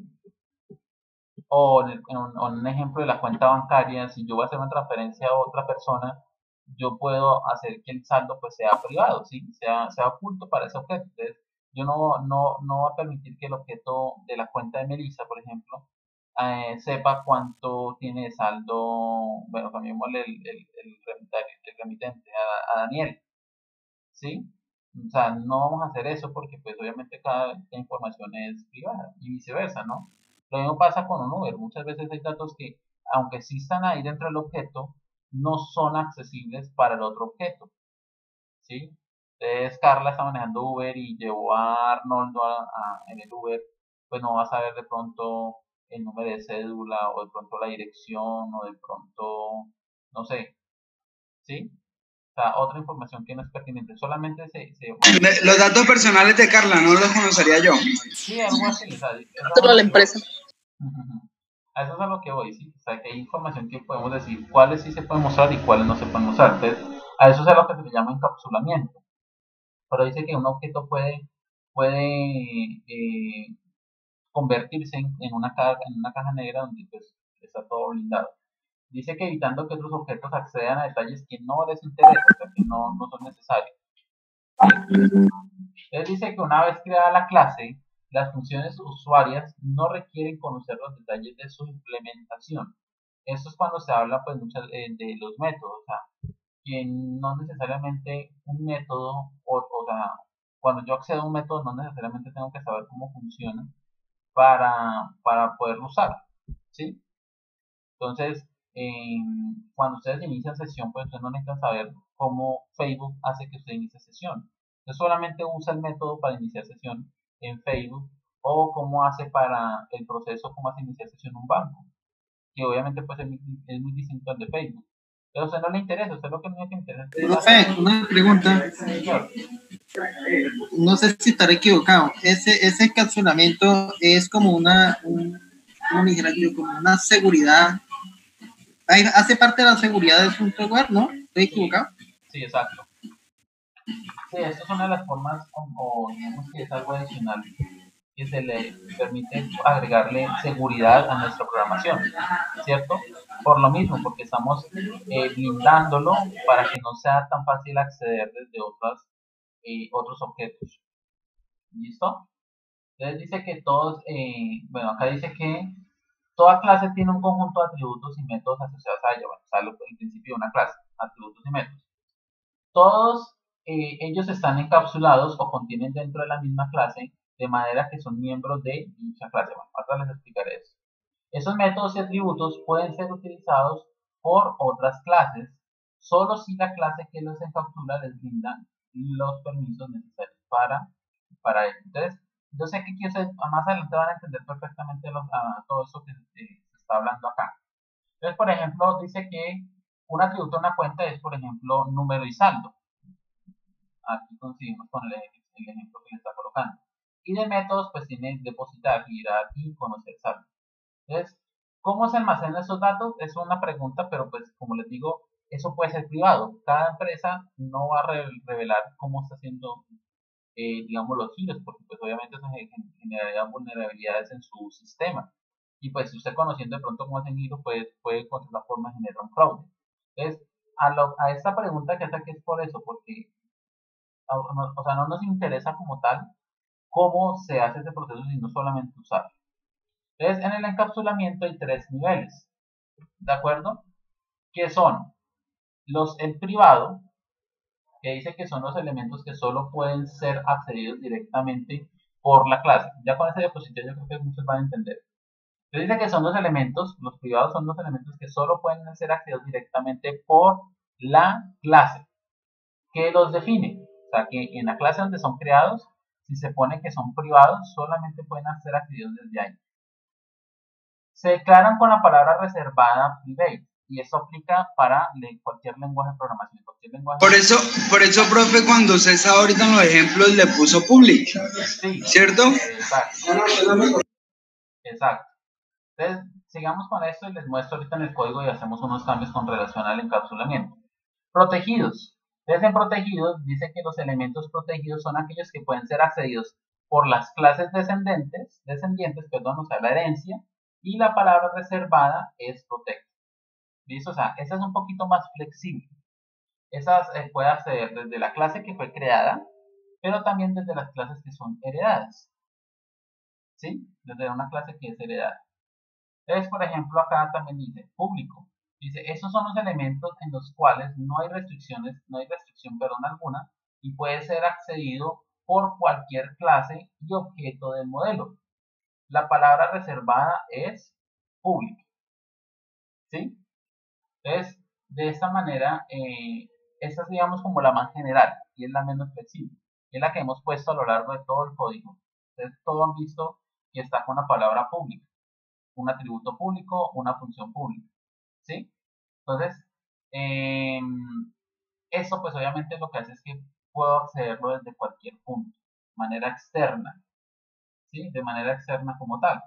o en un ejemplo de la cuenta bancaria, si yo voy a hacer una transferencia a otra persona, yo puedo hacer que el saldo pues sea privado, ¿sí? sea oculto para ese objeto. Entonces, yo no voy a permitir que el objeto de la cuenta de Melissa, por ejemplo, sepa cuánto tiene de saldo, bueno, cambiémosle el remitente a Daniel, ¿sí? O sea, no vamos a hacer eso porque pues obviamente cada información es privada y viceversa, ¿no? Lo mismo pasa con un Uber. Muchas veces hay datos que, aunque sí están ahí dentro del objeto, no son accesibles para el otro objeto, ¿sí? Entonces Carla está manejando Uber y llevó a Arnoldo en el Uber, pues no va a saber de pronto el número de cédula o de pronto la dirección o de pronto, no sé, ¿sí? O sea, otra información que no es pertinente, solamente Los datos personales de Carla no los conocería yo. Sí, algo así, o sea, Solo la empresa. A eso es a lo que voy, ¿sí? O sea, que hay información que podemos decir cuáles sí se pueden mostrar y cuáles no se pueden mostrar. Entonces, a eso es a lo que se le llama encapsulamiento. Pero dice que un objeto puede convertirse en una caja negra donde pues, está todo blindado. Dice que evitando que otros objetos accedan a detalles que no les interesan, o sea, que no son necesarios. Entonces dice que una vez creada la clase, las funciones usuarias no requieren conocer los detalles de su implementación. Esto es cuando se habla pues de los métodos, o sea, que no necesariamente un método, o sea, cuando yo accedo a un método no necesariamente tengo que saber cómo funciona para poderlo usar, ¿sí? Entonces, cuando ustedes inician sesión, pues ustedes no necesitan saber cómo Facebook hace que usted inicie sesión. Usted solamente usa el método para iniciar sesión en Facebook o cómo hace para el proceso, cómo hace iniciar sesión en un banco, que obviamente pues es muy distinto al de Facebook. Pero a usted no le interesa, a usted lo que no le interesa es... Profe, una pregunta. No sé si estaré equivocado. Ese encapsulamiento es como como una seguridad. Hace parte de la seguridad de su software, ¿no? ¿Estoy equivocado? Sí, exacto. Sí, esto es una de las formas, o digamos que es algo adicional que se le permite agregarle seguridad a nuestra programación, ¿cierto? Por lo mismo, porque estamos blindándolo para que no sea tan fácil acceder desde otros objetos. ¿Listo? Entonces dice que todos, bueno, acá dice que toda clase tiene un conjunto de atributos y métodos asociados a ella. Bueno, sale el principio de una clase, atributos y métodos. Todos ellos están encapsulados o contienen dentro de la misma clase, de manera que son miembros de dicha clase. Bueno, ahora les explicaré eso. Esos métodos y atributos pueden ser utilizados por otras clases, solo si la clase que los encapsula les brinda los permisos necesarios para ello. Entonces, yo sé que más adelante van a entender perfectamente todo eso que se está hablando acá. Entonces, por ejemplo, dice que un atributo de una cuenta es, por ejemplo, número y saldo. Aquí conseguimos con el ejemplo que le está colocando. Y de métodos, pues tiene depositar, girar y conocer saldo. Entonces, ¿cómo se almacenan esos datos? Es una pregunta, pero pues como les digo, eso puede ser privado. Cada empresa no va a revelar cómo está haciendo, digamos, los giros, porque pues obviamente eso generaría vulnerabilidades en su sistema. Y pues si usted conociendo de pronto cómo hacen giros, pues puede encontrar la forma de generar un fraude. Entonces, a esta pregunta que hace aquí es por eso, porque o sea, no nos interesa como tal cómo se hace ese proceso, sino solamente usarlo. Entonces, en el encapsulamiento hay 3 niveles, ¿de acuerdo? Que son el privado, que dice que son los elementos que solo pueden ser accedidos directamente por la clase. Ya con ese diapositiva yo creo que muchos van a entender. Entonces dice que son los privados son los elementos que solo pueden ser accedidos directamente por la clase, que los define. O sea, que en la clase donde son creados, si se pone que son privados, solamente pueden ser accedidos desde ahí. Se declaran con la palabra reservada private, y eso aplica para cualquier lenguaje de programación. Por eso, profe, cuando usted estaba ahorita en los ejemplos, le puso public, sí, ¿cierto? Exacto. Entonces, sigamos con esto y les muestro ahorita en el código y hacemos unos cambios con relación al encapsulamiento. Protegidos. Entonces, en protegidos dice que los elementos protegidos son aquellos que pueden ser accedidos por las clases descendientes, o sea, la herencia, y la palabra reservada es protect. ¿Listo? O sea, esa es un poquito más flexible. Esa puede acceder desde la clase que fue creada, pero también desde las clases que son heredadas. ¿Sí? Desde una clase que es heredada. Entonces, por ejemplo, acá también dice público. Dice, esos son los elementos en los cuales no hay restricción alguna, y puede ser accedido por cualquier clase y objeto del modelo. La palabra reservada es público. ¿Sí? Entonces, de esta manera, esta es, digamos, como la más general y es la menos flexible. Es la que hemos puesto a lo largo de todo el código. Entonces, todos han visto que está con la palabra pública. Un atributo público, una función pública. ¿Sí? Entonces, eso pues obviamente lo que hace es que puedo accederlo desde cualquier punto, de manera externa, ¿sí? De manera externa como tal.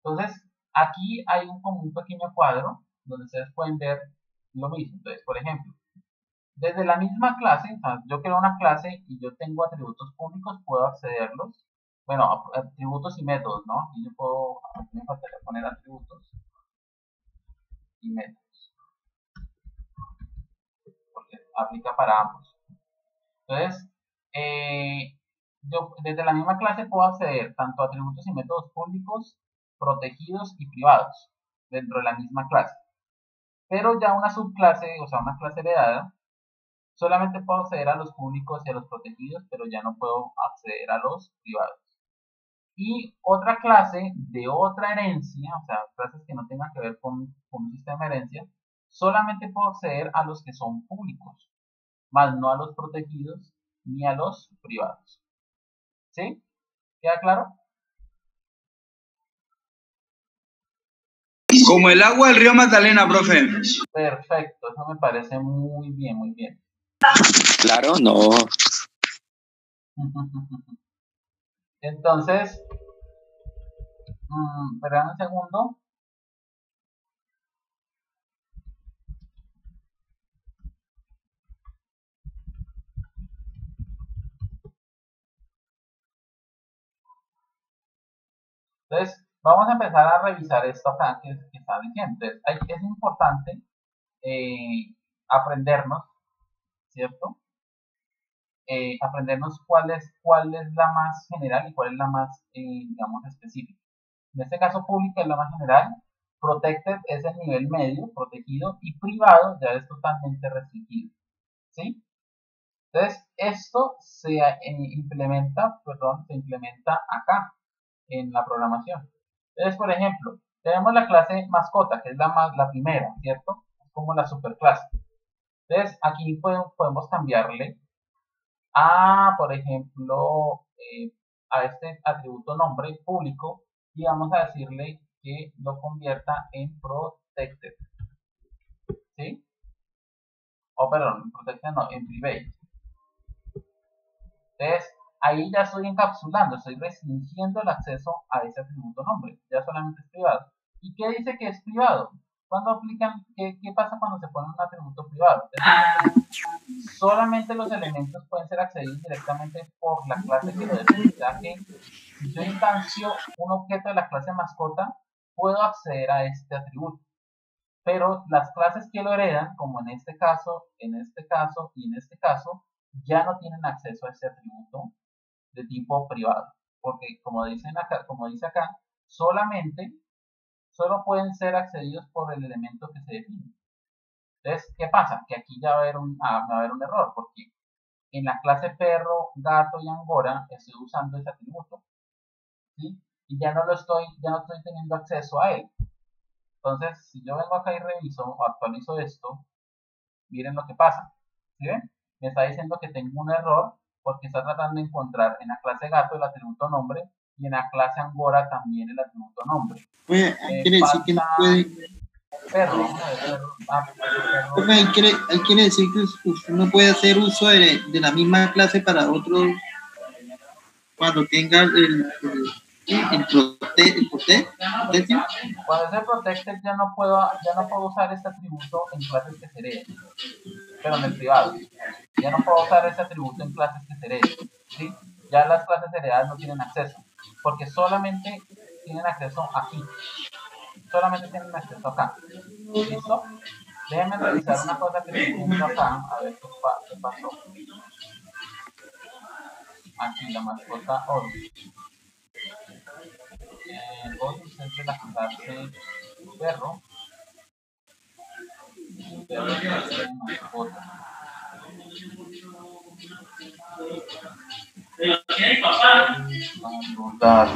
Entonces, aquí hay como un pequeño cuadro donde ustedes pueden ver lo mismo. Entonces, por ejemplo, desde la misma clase, o sea, yo creo una clase y yo tengo atributos públicos, puedo accederlos. Bueno, atributos y métodos, ¿no? Y yo puedo, aquí me faltaría poner atributos y métodos, porque aplica para ambos. Entonces, yo desde la misma clase puedo acceder tanto a atributos y métodos públicos, protegidos y privados dentro de la misma clase. Pero ya una subclase, o sea, una clase heredada, solamente puedo acceder a los públicos y a los protegidos, pero ya no puedo acceder a los privados. Y otra clase de otra herencia, o sea, clases que no tengan que ver con un sistema de herencia, solamente puedo acceder a los que son públicos, más no a los protegidos ni a los privados. ¿Sí? ¿Queda claro? Como el agua del río Magdalena, profe. Perfecto, eso me parece muy bien, muy bien. Claro, no. Entonces, espera un segundo. Entonces, vamos a empezar a revisar esto acá que está diciendo. Entonces, es importante aprendernos, ¿cierto? Aprendernos cuál es la más general y cuál es la más, digamos, específica. En este caso, pública es la más general, protected es el nivel medio, protegido, y privado ya es totalmente restringido. ¿Sí? Entonces, esto se implementa acá, en la programación. Entonces, por ejemplo, tenemos la clase mascota, que es la primera, ¿cierto? Es como la superclase. Entonces, aquí podemos cambiarle a, por ejemplo, a este atributo nombre público y vamos a decirle que lo convierta en protected. ¿Sí? Perdón, protected no, en private. Entonces, ahí ya estoy encapsulando, estoy restringiendo el acceso a ese atributo nombre, ya solamente es privado. ¿Y qué dice que es privado? Cuando aplican, ¿qué pasa cuando se pone un atributo privado? Entonces, solamente los elementos pueden ser accedidos directamente por la clase que lo define. O sea que si yo instancio un objeto de la clase mascota, puedo acceder a este atributo. Pero las clases que lo heredan, como en este caso y en este caso, ya no tienen acceso a ese atributo de tipo privado, porque como dice acá, solo pueden ser accedidos por el elemento que se define. Entonces, ¿qué pasa? Que aquí ya va a haber un error, porque en la clase perro, gato y angora estoy usando ese atributo, ¿sí? Y ya no estoy teniendo acceso a él. Entonces, si yo vengo acá y reviso o actualizo esto, miren lo que pasa. ¿Sí ven? Me está diciendo que tengo un error porque está tratando de encontrar en la clase gato el atributo nombre y en la clase angora también el atributo nombre. Oye, quiere decir que no puede... Perro. Quiere decir que usted no puede hacer uso de la misma clase para otros cuando tenga el protect. Cuando es el protected ya no puedo usar este atributo en clases que se hereden. pero en el privado. Ya no puedo usar ese atributo en clases que se hereden, ¿sí? Ya las clases heredadas no tienen acceso, porque solamente tienen acceso aquí, solamente tienen acceso acá. ¿Listo? Déjenme revisar una cosa que estoy viendo acá, a ver qué pasó. Aquí la mascota Horus. Horus es de la clase perro. Perro es clase de mascota. Saludar.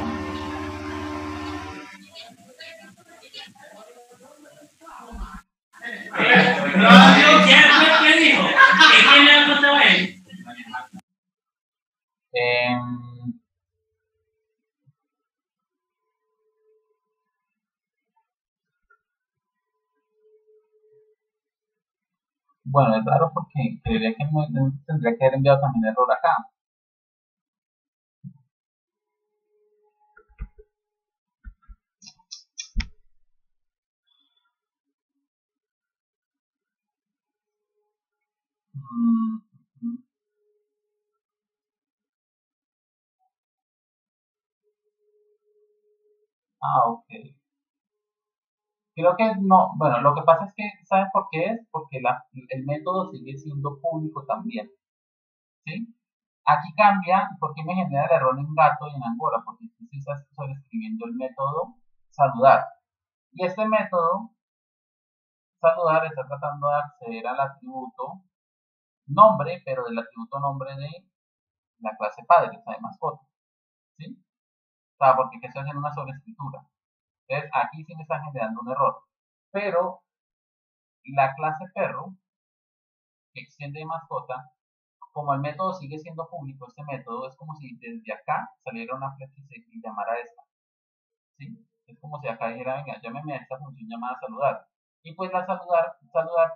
Bueno, es raro porque creería que no tendría que haber enviado también error acá. Ok. Creo que no, bueno, lo que pasa es que, ¿saben por qué es? Porque el método sigue siendo público también, ¿sí? Aquí cambia, porque me genera el error en gato y en Angora, porque tú sí estás sobreescribiendo el método saludar. Y este método saludar está tratando de acceder al atributo nombre, pero del atributo nombre de la clase padre, o sea, de mascota, ¿sí? O sea, porque estoy haciendo una sobreescritura. Entonces, aquí sí me está generando un error. Pero la clase perro, que extiende de mascota, como el método sigue siendo público, este método es como si desde acá saliera una flecha y llamara a esta, ¿sí? Es como si acá dijera, venga, llámeme a esta función llamada saludar. Y pues la saludar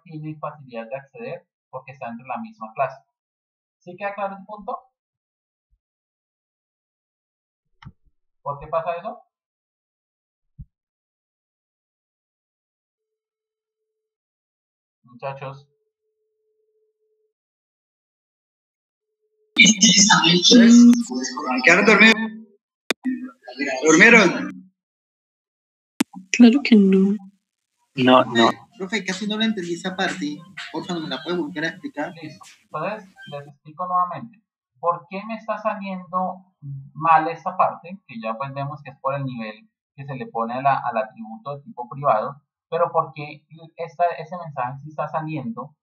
tiene facilidad de acceder porque está entre la misma clase. ¿Sí queda claro el punto? ¿Por qué pasa eso? Muchachos. ¿Quedaron dormidos? ¿Durmieron? Claro que no. No. Profe, casi no le entendí esa parte. Por favor, ¿me la puede volver a explicar? Listo. Entonces, les explico nuevamente. ¿Por qué me está saliendo mal esta parte? Que ya pues vemos que es por el nivel que se le pone al atributo de tipo privado. Pero ¿por qué ese mensaje sí está saliendo?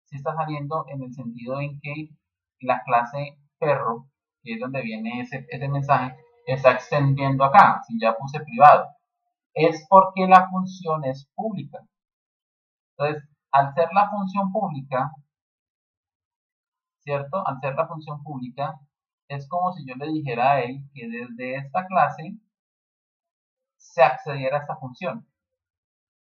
Sí está saliendo en el sentido en que la clase perro, que es donde viene ese mensaje, está extendiendo acá. Si ya puse privado. Es porque la función es pública. Entonces, al ser la función pública, ¿cierto? Al ser la función pública, es como si yo le dijera a él que desde esta clase se accediera a esta función.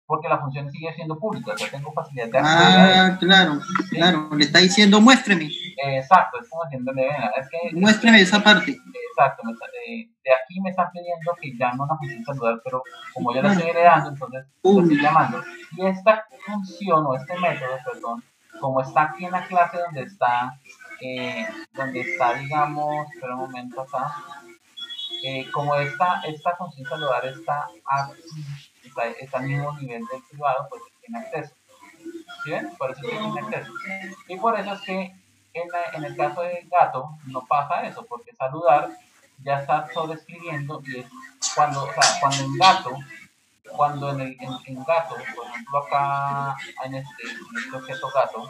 Porque la función sigue siendo pública, o sea, tengo facilidad de acceder a él. Claro, ¿Sí? claro, le está diciendo muéstreme. Exacto, es como diciéndole, es que... Muéstreme esa parte. Exacto, de aquí me están pidiendo que llame una función saludar, pero como yo la estoy heredando, entonces lo estoy llamando. Y esta función, o este método, perdón, como está aquí en la clase donde está, digamos, espera un momento acá, como esta función saludar está aquí, está al mismo nivel del privado, pues tiene acceso. ¿Sí ven? Por eso es que tiene acceso. Y por eso es que en el caso del gato no pasa eso, porque saludar ya está sobreescribiendo y es cuando en gato, cuando en gato, por ejemplo acá en este objeto gato,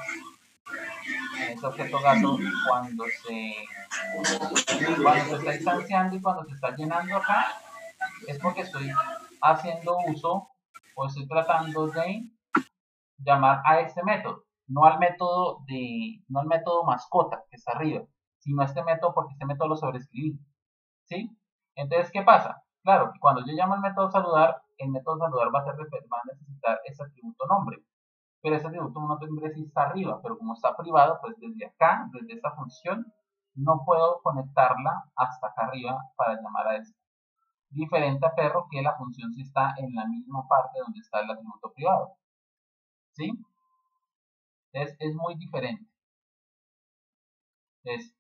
cuando se está instanciando y cuando se está llenando acá, es porque estoy haciendo uso o estoy tratando de llamar a este método, no al método mascota que está arriba, sino a este método porque este método lo sobreescribí, ¿sí? Entonces, ¿qué pasa? Claro, que cuando yo llamo al método saludar, el método saludar va a necesitar ese atributo nombre, pero ese atributo nombre sí está arriba, pero como está privado, pues desde acá, desde esta función, no puedo conectarla hasta acá arriba para llamar a esto. Diferente a perro, que la función sí está en la misma parte donde está el atributo privado, ¿sí? Es muy diferente. Entonces,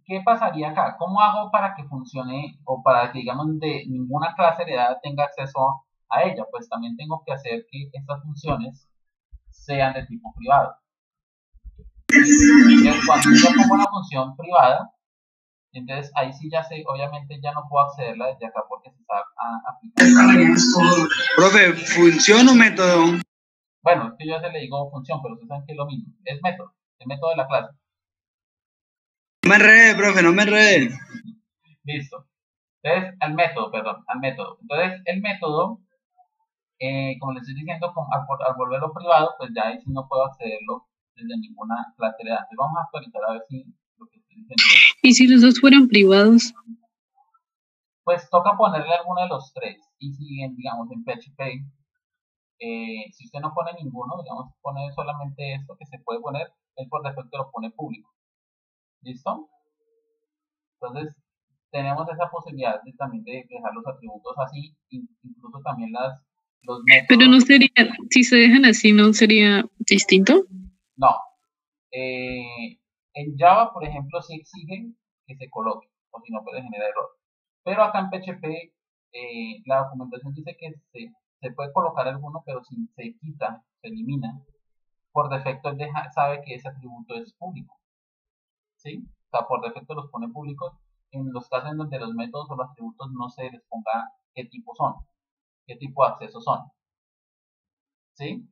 ¿qué pasaría acá? ¿Cómo hago para que funcione o para que, digamos, de ninguna clase heredada tenga acceso a ella? Pues también tengo que hacer que estas funciones sean de tipo privado. Entonces, cuando yo pongo una función privada, entonces ahí sí ya sé, obviamente ya no puedo accederla desde acá porque se está aplicando. Profe, ¿función o método? Bueno, es que yo ya se le digo función, pero ustedes saben que es lo mismo. Es método, el método de la clase. No me enrede, profe, no me enrede. Listo. Entonces, al método. Entonces, el método, como les estoy diciendo, al volverlo privado, pues ya ahí sí no puedo accederlo desde ninguna clase heredada. Entonces, vamos a actualizar a ver si lo que estoy diciendo. ¿Y si los dos fueran privados? Pues toca ponerle alguno de los tres. Y si, digamos, en PHP, si usted no pone ninguno, digamos, pone solamente esto que se puede poner, él por defecto lo pone público. ¿Listo? Entonces, tenemos esa posibilidad de también de dejar los atributos así, incluso también los métodos. Pero no sería, si se dejan así, ¿no sería distinto? No. En Java, por ejemplo, sí exigen que se coloque, o si no puede generar error. Pero acá en PHP, la documentación dice que se puede colocar alguno, pero si se quita, se elimina, por defecto él sabe que ese atributo es público. ¿Sí? O sea, por defecto los pone públicos en los casos en donde los métodos o los atributos no se les ponga qué tipo son, qué tipo de acceso son. ¿Sí?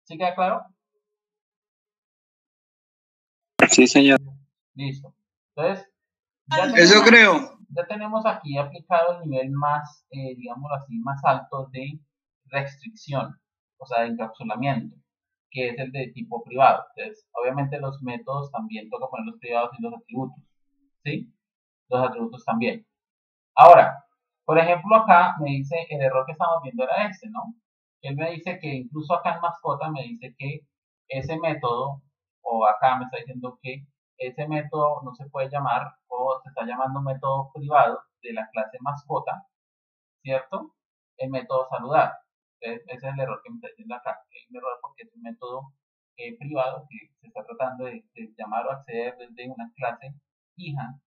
¿Sí queda claro? Sí, señor. Listo. Entonces, Eso creo. Ya tenemos aquí aplicado el nivel más, digamos así, más alto de restricción, o sea, de encapsulamiento, que es el de tipo privado. Entonces, obviamente los métodos también toca poner los privados y los atributos, ¿sí? Los atributos también. Ahora, por ejemplo, acá me dice, el error que estamos viendo era este, ¿no? Él me dice que incluso acá en mascota me dice que ese método, o acá me está diciendo que ese método no se puede llamar, o se está llamando método privado de la clase mascota, ¿cierto? El método saludar. Entonces, ese es el error que me está diciendo acá. Es un error porque es un método privado que se está tratando de llamar o acceder desde una clase hija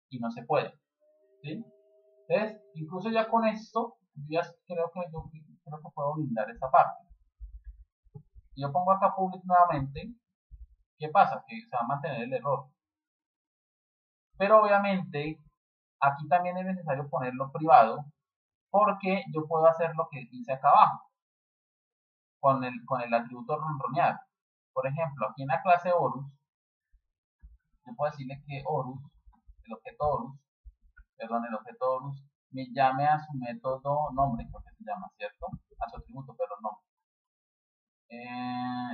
y no se puede, ¿sí? Entonces, incluso ya con esto, yo ya creo que puedo blindar esta parte. Si yo pongo acá public nuevamente, ¿qué pasa? Que se va a mantener el error. Pero obviamente, aquí también es necesario ponerlo privado, porque yo puedo hacer lo que dice acá abajo, con el atributo ronronear. Por ejemplo, aquí en la clase Horus, yo puedo decirle que Horus, el objeto Horus, me llame a su método nombre, creo que se llama, ¿cierto? A su atributo, pero no.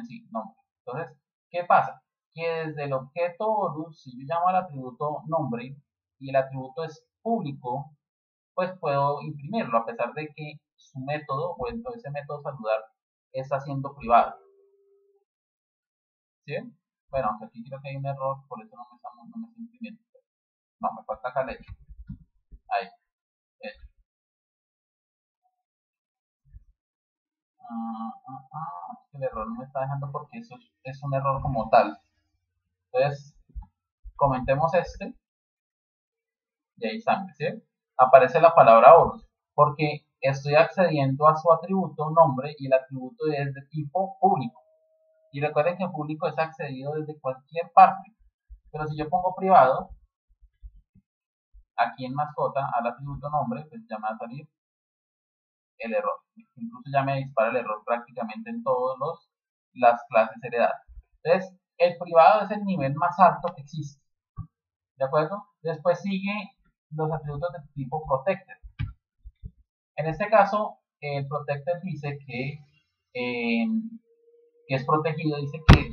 Sí, nombre. Entonces, ¿qué pasa? Que desde el objeto Horus, si yo llamo al atributo nombre y el atributo es público, pues puedo imprimirlo, a pesar de que su método o ese método saludar está siendo privado. ¿Sí? Bueno, aunque aquí creo que hay un error, por eso no me está imprimiendo. No, me falta acá leche. Ahí. El error no me está dejando porque eso es un error como tal. Entonces, comentemos este y ahí está, ¿sí? Aparece la palabra Horus porque estoy accediendo a su atributo nombre y el atributo es de tipo público. Y recuerden que en público es accedido desde cualquier parte. Pero si yo pongo privado, aquí en mascota, al atributo nombre, pues ya me va a salir el error. Incluso ya me dispara el error prácticamente en todas las clases heredadas. Entonces, el privado es el nivel más alto que existe. ¿De acuerdo? Después sigue los atributos de tipo protected. En este caso, el protected dice que es protegido, dice que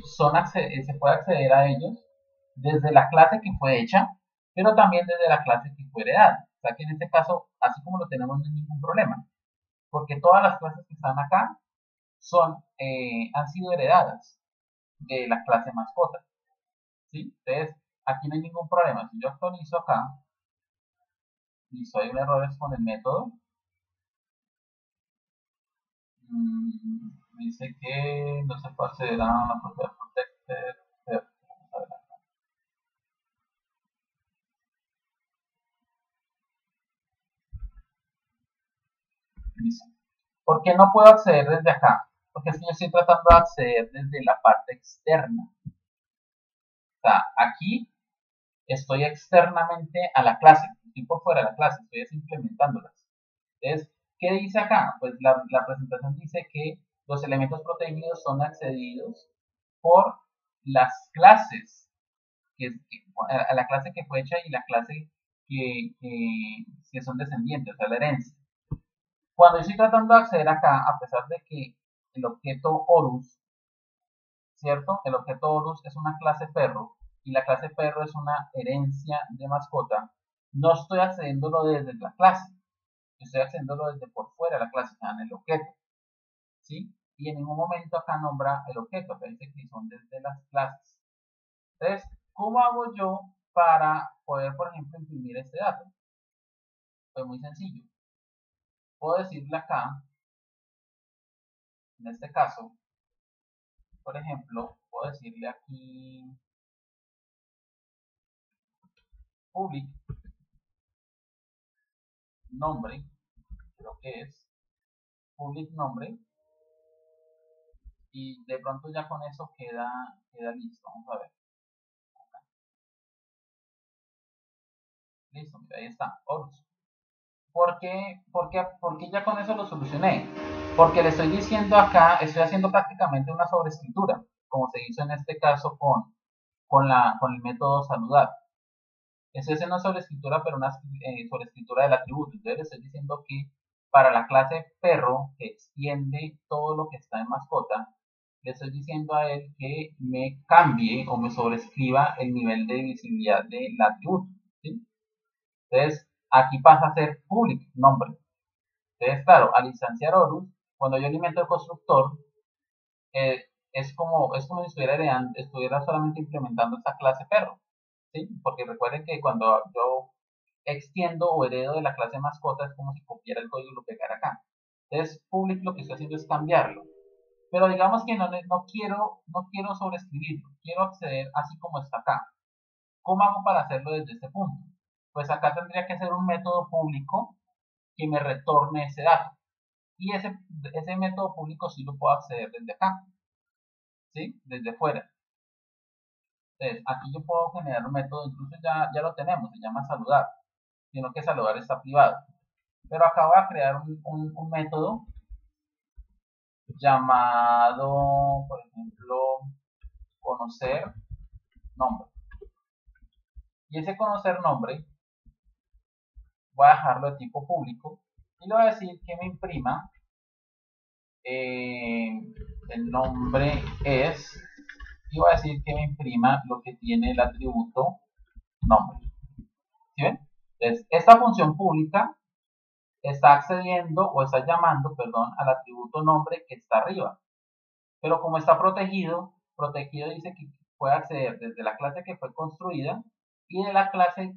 se puede acceder a ellos desde la clase que fue hecha, pero también desde la clase que fue heredada. O sea que en este caso, así como lo tenemos, no hay ningún problema, porque todas las clases que están acá han sido heredadas de la clase mascota. ¿Sí? Entonces, aquí no hay ningún problema. Si yo actualizo acá, listo, hay un error con el método. Dice que no se puede acceder a una propiedad protected. Vamos a ver acá. Dice, ¿por qué no puedo acceder desde acá? Porque es que yo estoy tratando de acceder desde la parte externa. O sea, aquí estoy externamente a la clase, estoy por fuera de la clase, estoy implementándolas. Entonces, ¿qué dice acá? Pues la presentación dice que los elementos protegidos son accedidos por las clases, a la clase que fue hecha y la clase que son descendientes, o sea, la herencia. Cuando yo estoy tratando de acceder acá, a pesar de que el objeto Horus, ¿cierto? El objeto Horus es una clase perro y la clase perro es una herencia de mascota, no estoy accediéndolo desde la clase, estoy accediéndolo desde por fuera de la clase, o sea, en el objeto, ¿sí? Y en ningún momento acá nombra el objeto, acá dice que son desde las clases. Entonces, ¿cómo hago yo para poder, por ejemplo, imprimir este dato? Pues muy sencillo. Puedo decirle acá, en este caso, por ejemplo, puedo decirle aquí public nombre, creo que es public nombre, y de pronto ya con eso queda listo. Vamos a ver. Acá. Listo, mira, ahí está, Horus. ¿Por qué ya con eso lo solucioné? Porque le estoy diciendo acá, estoy haciendo prácticamente una sobreescritura, como se hizo en este caso con el método saludar. Estoy haciendo una sobreescritura, pero una sobreescritura del atributo. Entonces le estoy diciendo que para la clase perro, que extiende todo lo que está en mascota, le estoy diciendo a él que me cambie o me sobrescriba el nivel de visibilidad del atributo, ¿sí? Entonces, aquí pasa a ser public nombre. Entonces, claro, al instanciar Horus, cuando yo alimento el constructor, es como si estuviera solamente implementando esta clase perro, ¿sí? Porque recuerden que cuando yo extiendo o heredo de la clase mascota es como si copiara el código y lo pegara acá. Entonces, public lo que estoy haciendo es cambiarlo. Pero digamos que no quiero sobreescribirlo, quiero acceder así como está acá. ¿Cómo hago para hacerlo desde este punto? Pues acá tendría que ser un método público que me retorne ese dato. Y ese método público sí lo puedo acceder desde acá, ¿sí? Desde fuera. Entonces, aquí yo puedo generar un método, incluso ya lo tenemos, se llama saludar, sino que saludar está privado. Pero acá voy a crear un método llamado, por ejemplo, conocer nombre. Y ese conocer nombre voy a dejarlo de tipo público y le voy a decir que me imprima el nombre es, y voy a decir que me imprima lo que tiene el atributo nombre. ¿Sí ven? Entonces, esta función pública está accediendo o está llamando, perdón, al atributo nombre que está arriba. Pero como está protegido dice que puede acceder desde la clase que fue construida y de las clases,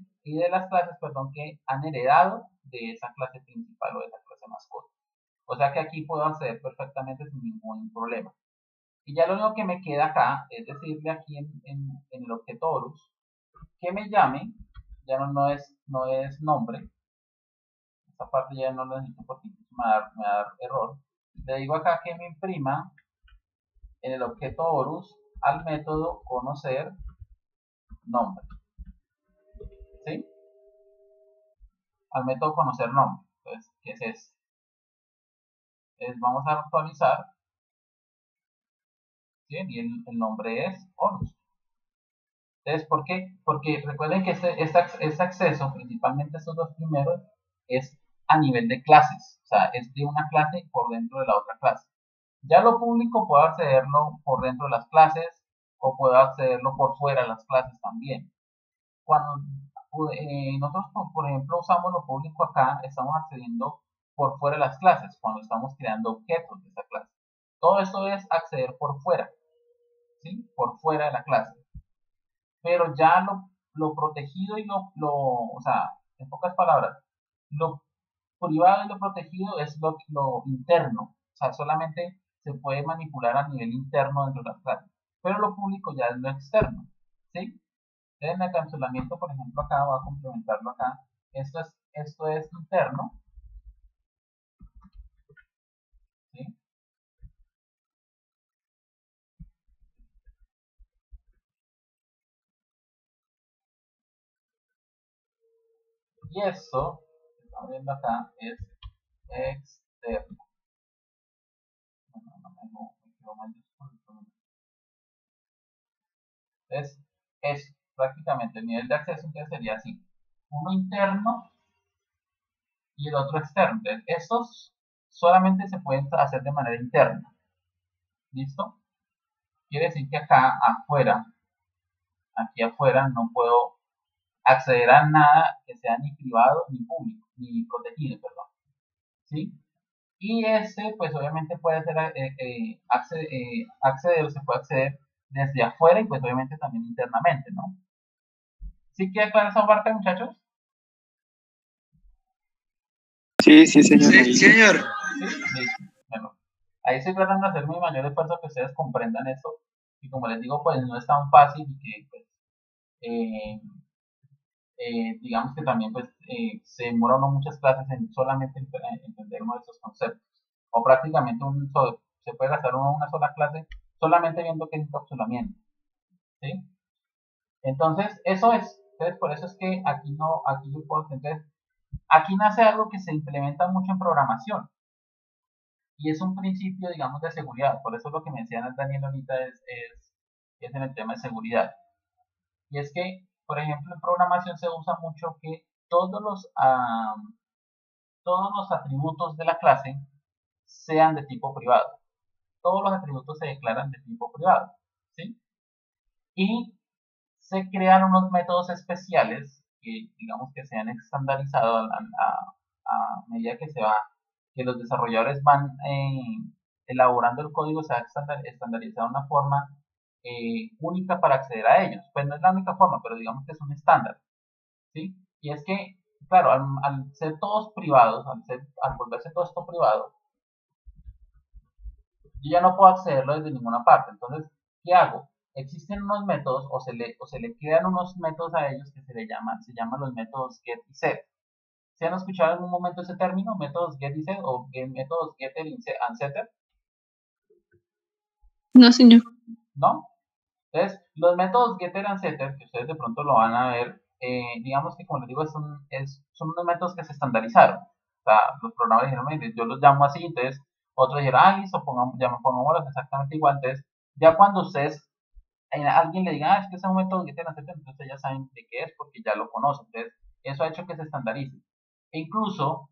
perdón, que han heredado de esa clase principal o de esa clase mascota. O sea que aquí puedo acceder perfectamente sin ningún problema. Y ya lo único que me queda acá es decirle aquí en el objeto Horus que me llame, ya no es nombre, esta parte ya no lo necesito porque me va a dar error. Le digo acá que me imprima en el objeto Horus al método conocer nombre. ¿Sí? Al método conocer nombre. Entonces, ¿qué es eso? Vamos a actualizar. ¿Sí? Y el nombre es Horus. Entonces, ¿por qué? Porque recuerden que este acceso, principalmente estos dos primeros, es a nivel de clases. O sea, es de una clase por dentro de la otra clase. Ya lo público puedo accederlo por dentro de las clases o puedo accederlo por fuera de las clases también. Cuando nosotros, por ejemplo, usamos lo público acá, estamos accediendo por fuera de las clases, cuando estamos creando objetos de esa clase. Todo esto es acceder por fuera, ¿sí? Por fuera de la clase. Pero ya lo protegido y o sea, en pocas palabras, lo privado y lo protegido es lo interno. O sea, solamente se puede manipular a nivel interno dentro de la clase, pero lo público ya es lo externo, ¿sí? En el encapsulamiento, por ejemplo, acá voy a complementarlo acá. Esto es interno, ¿sí? Y esto, que estamos viendo acá, es externo. Bueno, no me quedo mayúsculo. Entonces, es prácticamente el nivel de acceso, entonces sería así. Uno interno y el otro externo. Entonces, estos solamente se pueden hacer de manera interna. ¿Listo? Quiere decir que acá afuera, aquí afuera no puedo acceder a nada que sea ni privado ni público, ni protegido, perdón. ¿Sí? Y este, pues obviamente puede ser acceder, se puede acceder desde afuera y pues obviamente también internamente, ¿no? ¿Sí queda clara esa parte, muchachos? Sí, sí, señor. Sí, señor. Sí, bueno, ahí estoy tratando de hacer mi mayor esfuerzo que ustedes comprendan esto. Y como les digo, pues no es tan fácil y que pues, digamos que también pues se demora uno muchas clases en solamente entender uno de esos conceptos. O prácticamente se puede gastar uno una sola clase solamente viendo qué es encapsulamiento. ¿Sí? Entonces, eso es. Entonces, por eso es que aquí yo puedo entender. Aquí nace algo que se implementa mucho en programación. Y es un principio, digamos, de seguridad. Por eso lo que me decían Daniel ahorita es en el tema de seguridad. Y es que, por ejemplo, en programación se usa mucho que todos los atributos de la clase sean de tipo privado. Todos los atributos se declaran de tipo privado. ¿Sí? Y se crean unos métodos especiales que, digamos, que se han estandarizado a medida que los desarrolladores van elaborando el código, se ha estandarizado de una forma única para acceder a ellos. Pues no es la única forma, pero digamos que es un estándar, ¿sí? Y es que, claro, al ser todos privados, al volverse todo esto privado, yo ya no puedo accederlo desde ninguna parte. Entonces, ¿qué hago? Existen unos métodos o se le crean unos métodos a ellos que se llaman los métodos get y set. ¿Se han escuchado en algún momento ese término? Métodos get y set o métodos getter and setter, No, señor. ¿no? Entonces, los métodos getter and setter, que ustedes de pronto lo van a ver, digamos que como les digo, son unos métodos que se estandarizaron. O sea, los programadores dijeron, mire, yo los llamo así, entonces otros dijeron, listo, pongámoslos exactamente igual. Entonces, ya cuando ustedes alguien le diga, es que ese es un método getter and setter, entonces ya saben de qué es porque ya lo conocen. Entonces, eso ha hecho que se estandarice. E incluso,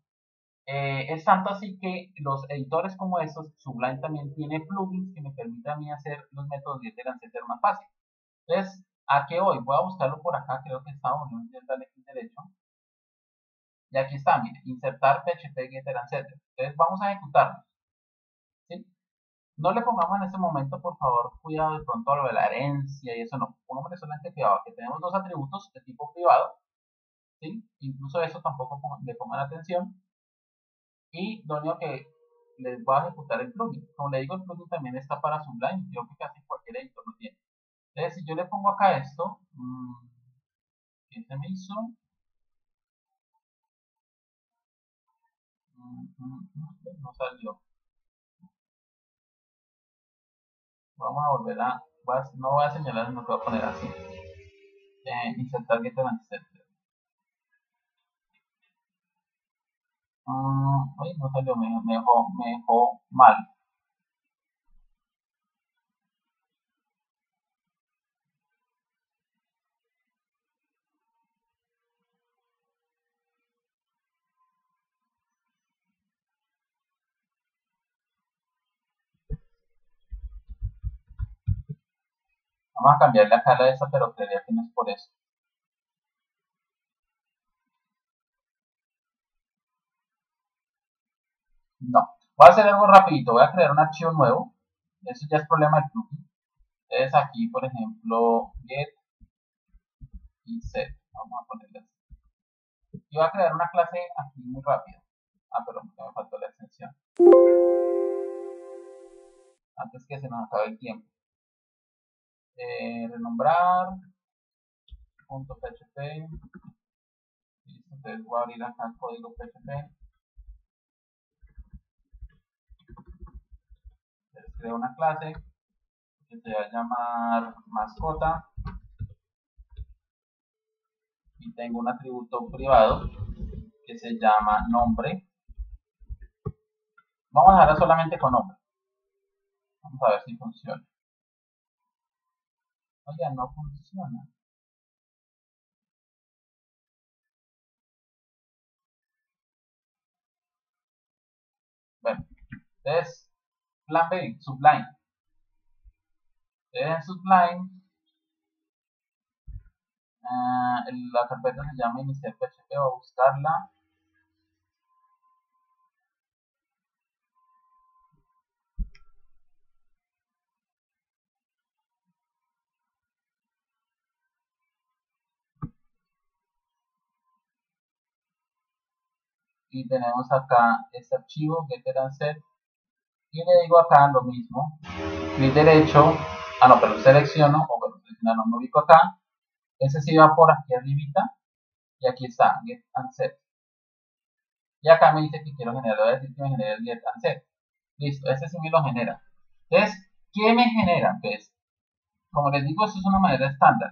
es tanto así que los editores como estos, Sublime también tiene plugins que me permiten a mí hacer los métodos getter and setter más fácil. Entonces, ¿a qué voy? Voy a buscarlo por acá, creo que está, voy a intentarle clic derecho. Y aquí está, mire, insertar PHP getter and setter. Entonces, vamos a ejecutarlo. ¿Sí? No le pongamos en este momento, por favor, cuidado de pronto a lo de la herencia y eso no. Pongámosle solamente cuidado, que tenemos dos atributos de tipo privado. ¿Sí? Incluso eso tampoco le pongan atención. Y lo único que les va a ejecutar el plugin. Como le digo, el plugin también está para Sublime. Creo que casi cualquier editor lo tiene. Entonces, si yo le pongo acá esto, ¿qué se me hizo? No salió. Vamos a volver no voy a señalar, no voy a poner así. Insertar getter and setter. Ay, no salió, me dejó mal. Vamos a cambiarle acá la de esta, pero creería que no es por eso. No. Voy a hacer algo rapidito. Voy a crear un archivo nuevo. Eso ya es problema del plugin. Entonces aquí, por ejemplo, get y set. Vamos a ponerle así. Y voy a crear una clase aquí muy rápida. Perdón, me faltó la extensión. antes que se nos acabe el tiempo. Renombrar .php. Listo, entonces voy a abrir acá el código PHP. Les creo una clase que se va a llamar mascota y tengo un atributo privado que se llama nombre. Vamos a dejarla solamente con nombre. Vamos a ver si funciona. Oiga, no funciona. Bueno, entonces, plan B, Sublime. En Sublime, la carpeta se llama iniciar PHP, voy a buscarla. Y tenemos acá este archivo, getter and set. Y le digo acá lo mismo. Clic derecho, pero selecciono, o bueno, seleccionar, me ubico acá. Ese sí va por aquí arribita. Y aquí está, get and set. Y acá me dice que quiero generar, le voy a decir que me genere el get and set. Listo, ese sí me lo genera. Entonces, ¿qué me genera? Pues, como les digo, esto es una manera estándar,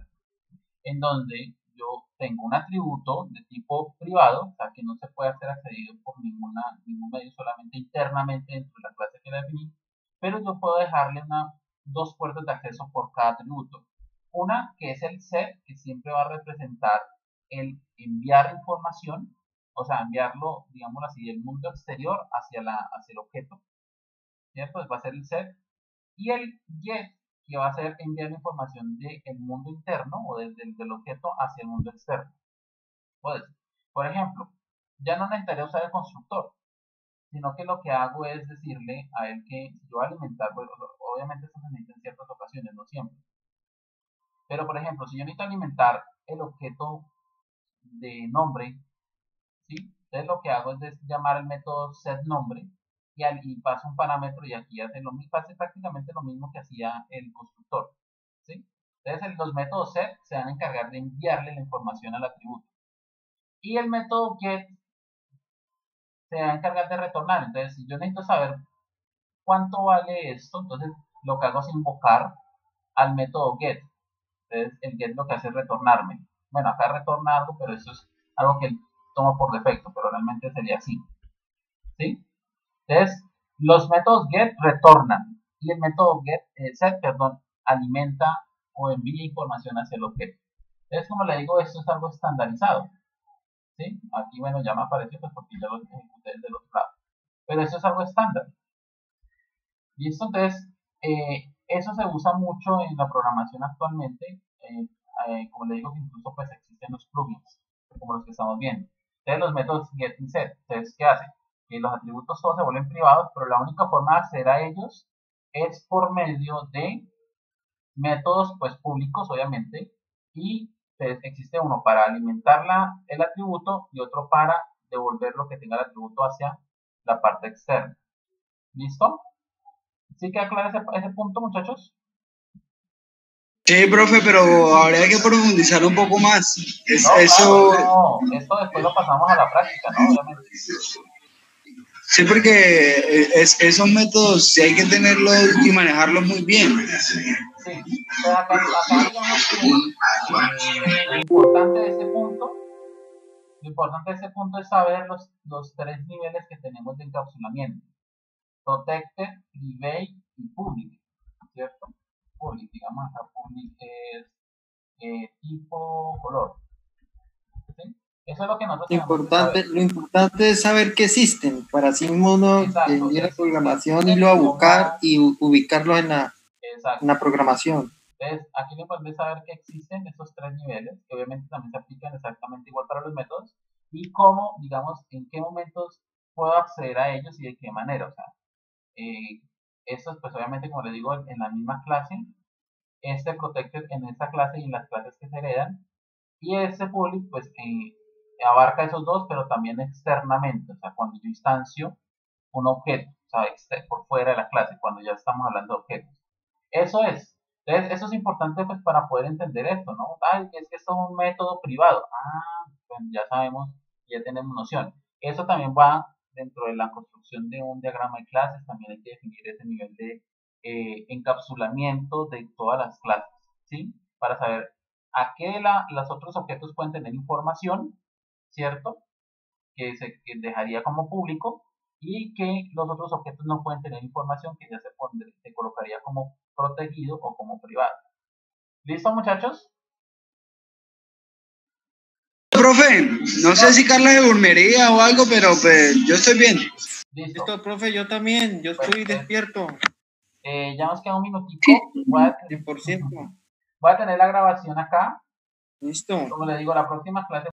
en donde yo tengo un atributo de tipo privado, o sea, que no se puede ser accedido por ningún medio, solamente internamente dentro de la clase que la definí, pero yo puedo dejarle dos puertas de acceso por cada atributo. Una, que es el set, que siempre va a representar el enviar información, o sea, enviarlo, digamos así, del mundo exterior hacia el objeto, ¿cierto? Pues va a ser el set. Y el get, que va a ser enviar información del mundo interno o del objeto hacia el mundo externo. Pues, por ejemplo, ya no necesitaría usar el constructor, sino que lo que hago es decirle a él que si yo voy a alimentar, pues, obviamente esto se necesita en ciertas ocasiones, no siempre. Pero, por ejemplo, si yo necesito alimentar el objeto de nombre, ¿sí? Entonces lo que hago es llamar el método setNombre y paso un parámetro y aquí hace prácticamente lo mismo que hacía el constructor, ¿sí? Entonces los métodos set se van a encargar de enviarle la información al atributo y el método get se va a encargar de retornar. Entonces si yo necesito saber cuánto vale esto, entonces lo que hago es invocar al método get. Entonces el get lo que hace es retornarme. Bueno, acá retorna algo, pero eso es algo que él toma por defecto, pero realmente sería así, ¿sí? Entonces, los métodos get retornan y el método set, alimenta o envía información hacia el objeto. Entonces, como le digo, esto es algo estandarizado, ¿sí? Aquí, bueno, ya me apareció pues porque ya lo ejecuté desde los lados. Pero eso es algo estándar. ¿Listo? Entonces, eso se usa mucho en la programación actualmente. Como le digo, que incluso pues existen los plugins, como los que estamos viendo. Entonces, los métodos get y set, ¿ustedes qué hacen? Que los atributos todos se vuelven privados, pero la única forma de acceder a ellos es por medio de métodos pues públicos, obviamente, y pues, existe uno para alimentar el atributo y otro para devolver lo que tenga el atributo hacia la parte externa. ¿Listo? ¿Sí queda claro ese punto, muchachos? Sí, profe, pero habría que profundizar un poco más. Claro, no, esto después lo pasamos a la práctica, ¿no? Obviamente. Sí, porque esos métodos sí hay que tenerlos y manejarlos muy bien. Sí, pues acá digamos que lo importante de ese punto es saber los tres niveles que tenemos de encapsulamiento: protected, private y public, ¿cierto? Public, digamos acá public es tipo color, ¿sí? Eso es lo que nosotros tenemos que saber. Lo importante es saber que existen, para así uno entender la programación y lo a buscar y ubicarlo en la programación. Entonces, aquí lo importante es saber que existen estos tres niveles, que obviamente también se aplican exactamente igual para los métodos, y cómo, digamos, en qué momentos puedo acceder a ellos y de qué manera. O sea, estos, pues obviamente, como les digo, en la misma clase, este protected en esta clase y en las clases que se heredan, y este public, pues, abarca esos dos, pero también externamente, o sea, cuando yo instancio un objeto, sea, por fuera de la clase, cuando ya estamos hablando de objetos. Eso es. Entonces, eso es importante pues para poder entender esto, ¿no? Ay, es que esto es un método privado. Ah, pues ya sabemos, ya tenemos noción. Eso también va dentro de la construcción de un diagrama de clases, también hay que definir ese nivel de encapsulamiento de todas las clases, ¿sí? Para saber a qué los otros objetos pueden tener información, ¿cierto? Que dejaría como público, y que los otros objetos no pueden tener información, que ya se colocaría como protegido o como privado. ¿Listo, muchachos? Profe, no sé si Carla se durmiría o algo, pero pues yo estoy bien. Listo, profe, yo también, yo estoy despierto. Ya nos queda un minutico. Voy a tener la grabación acá. Listo. Como le digo, la próxima clase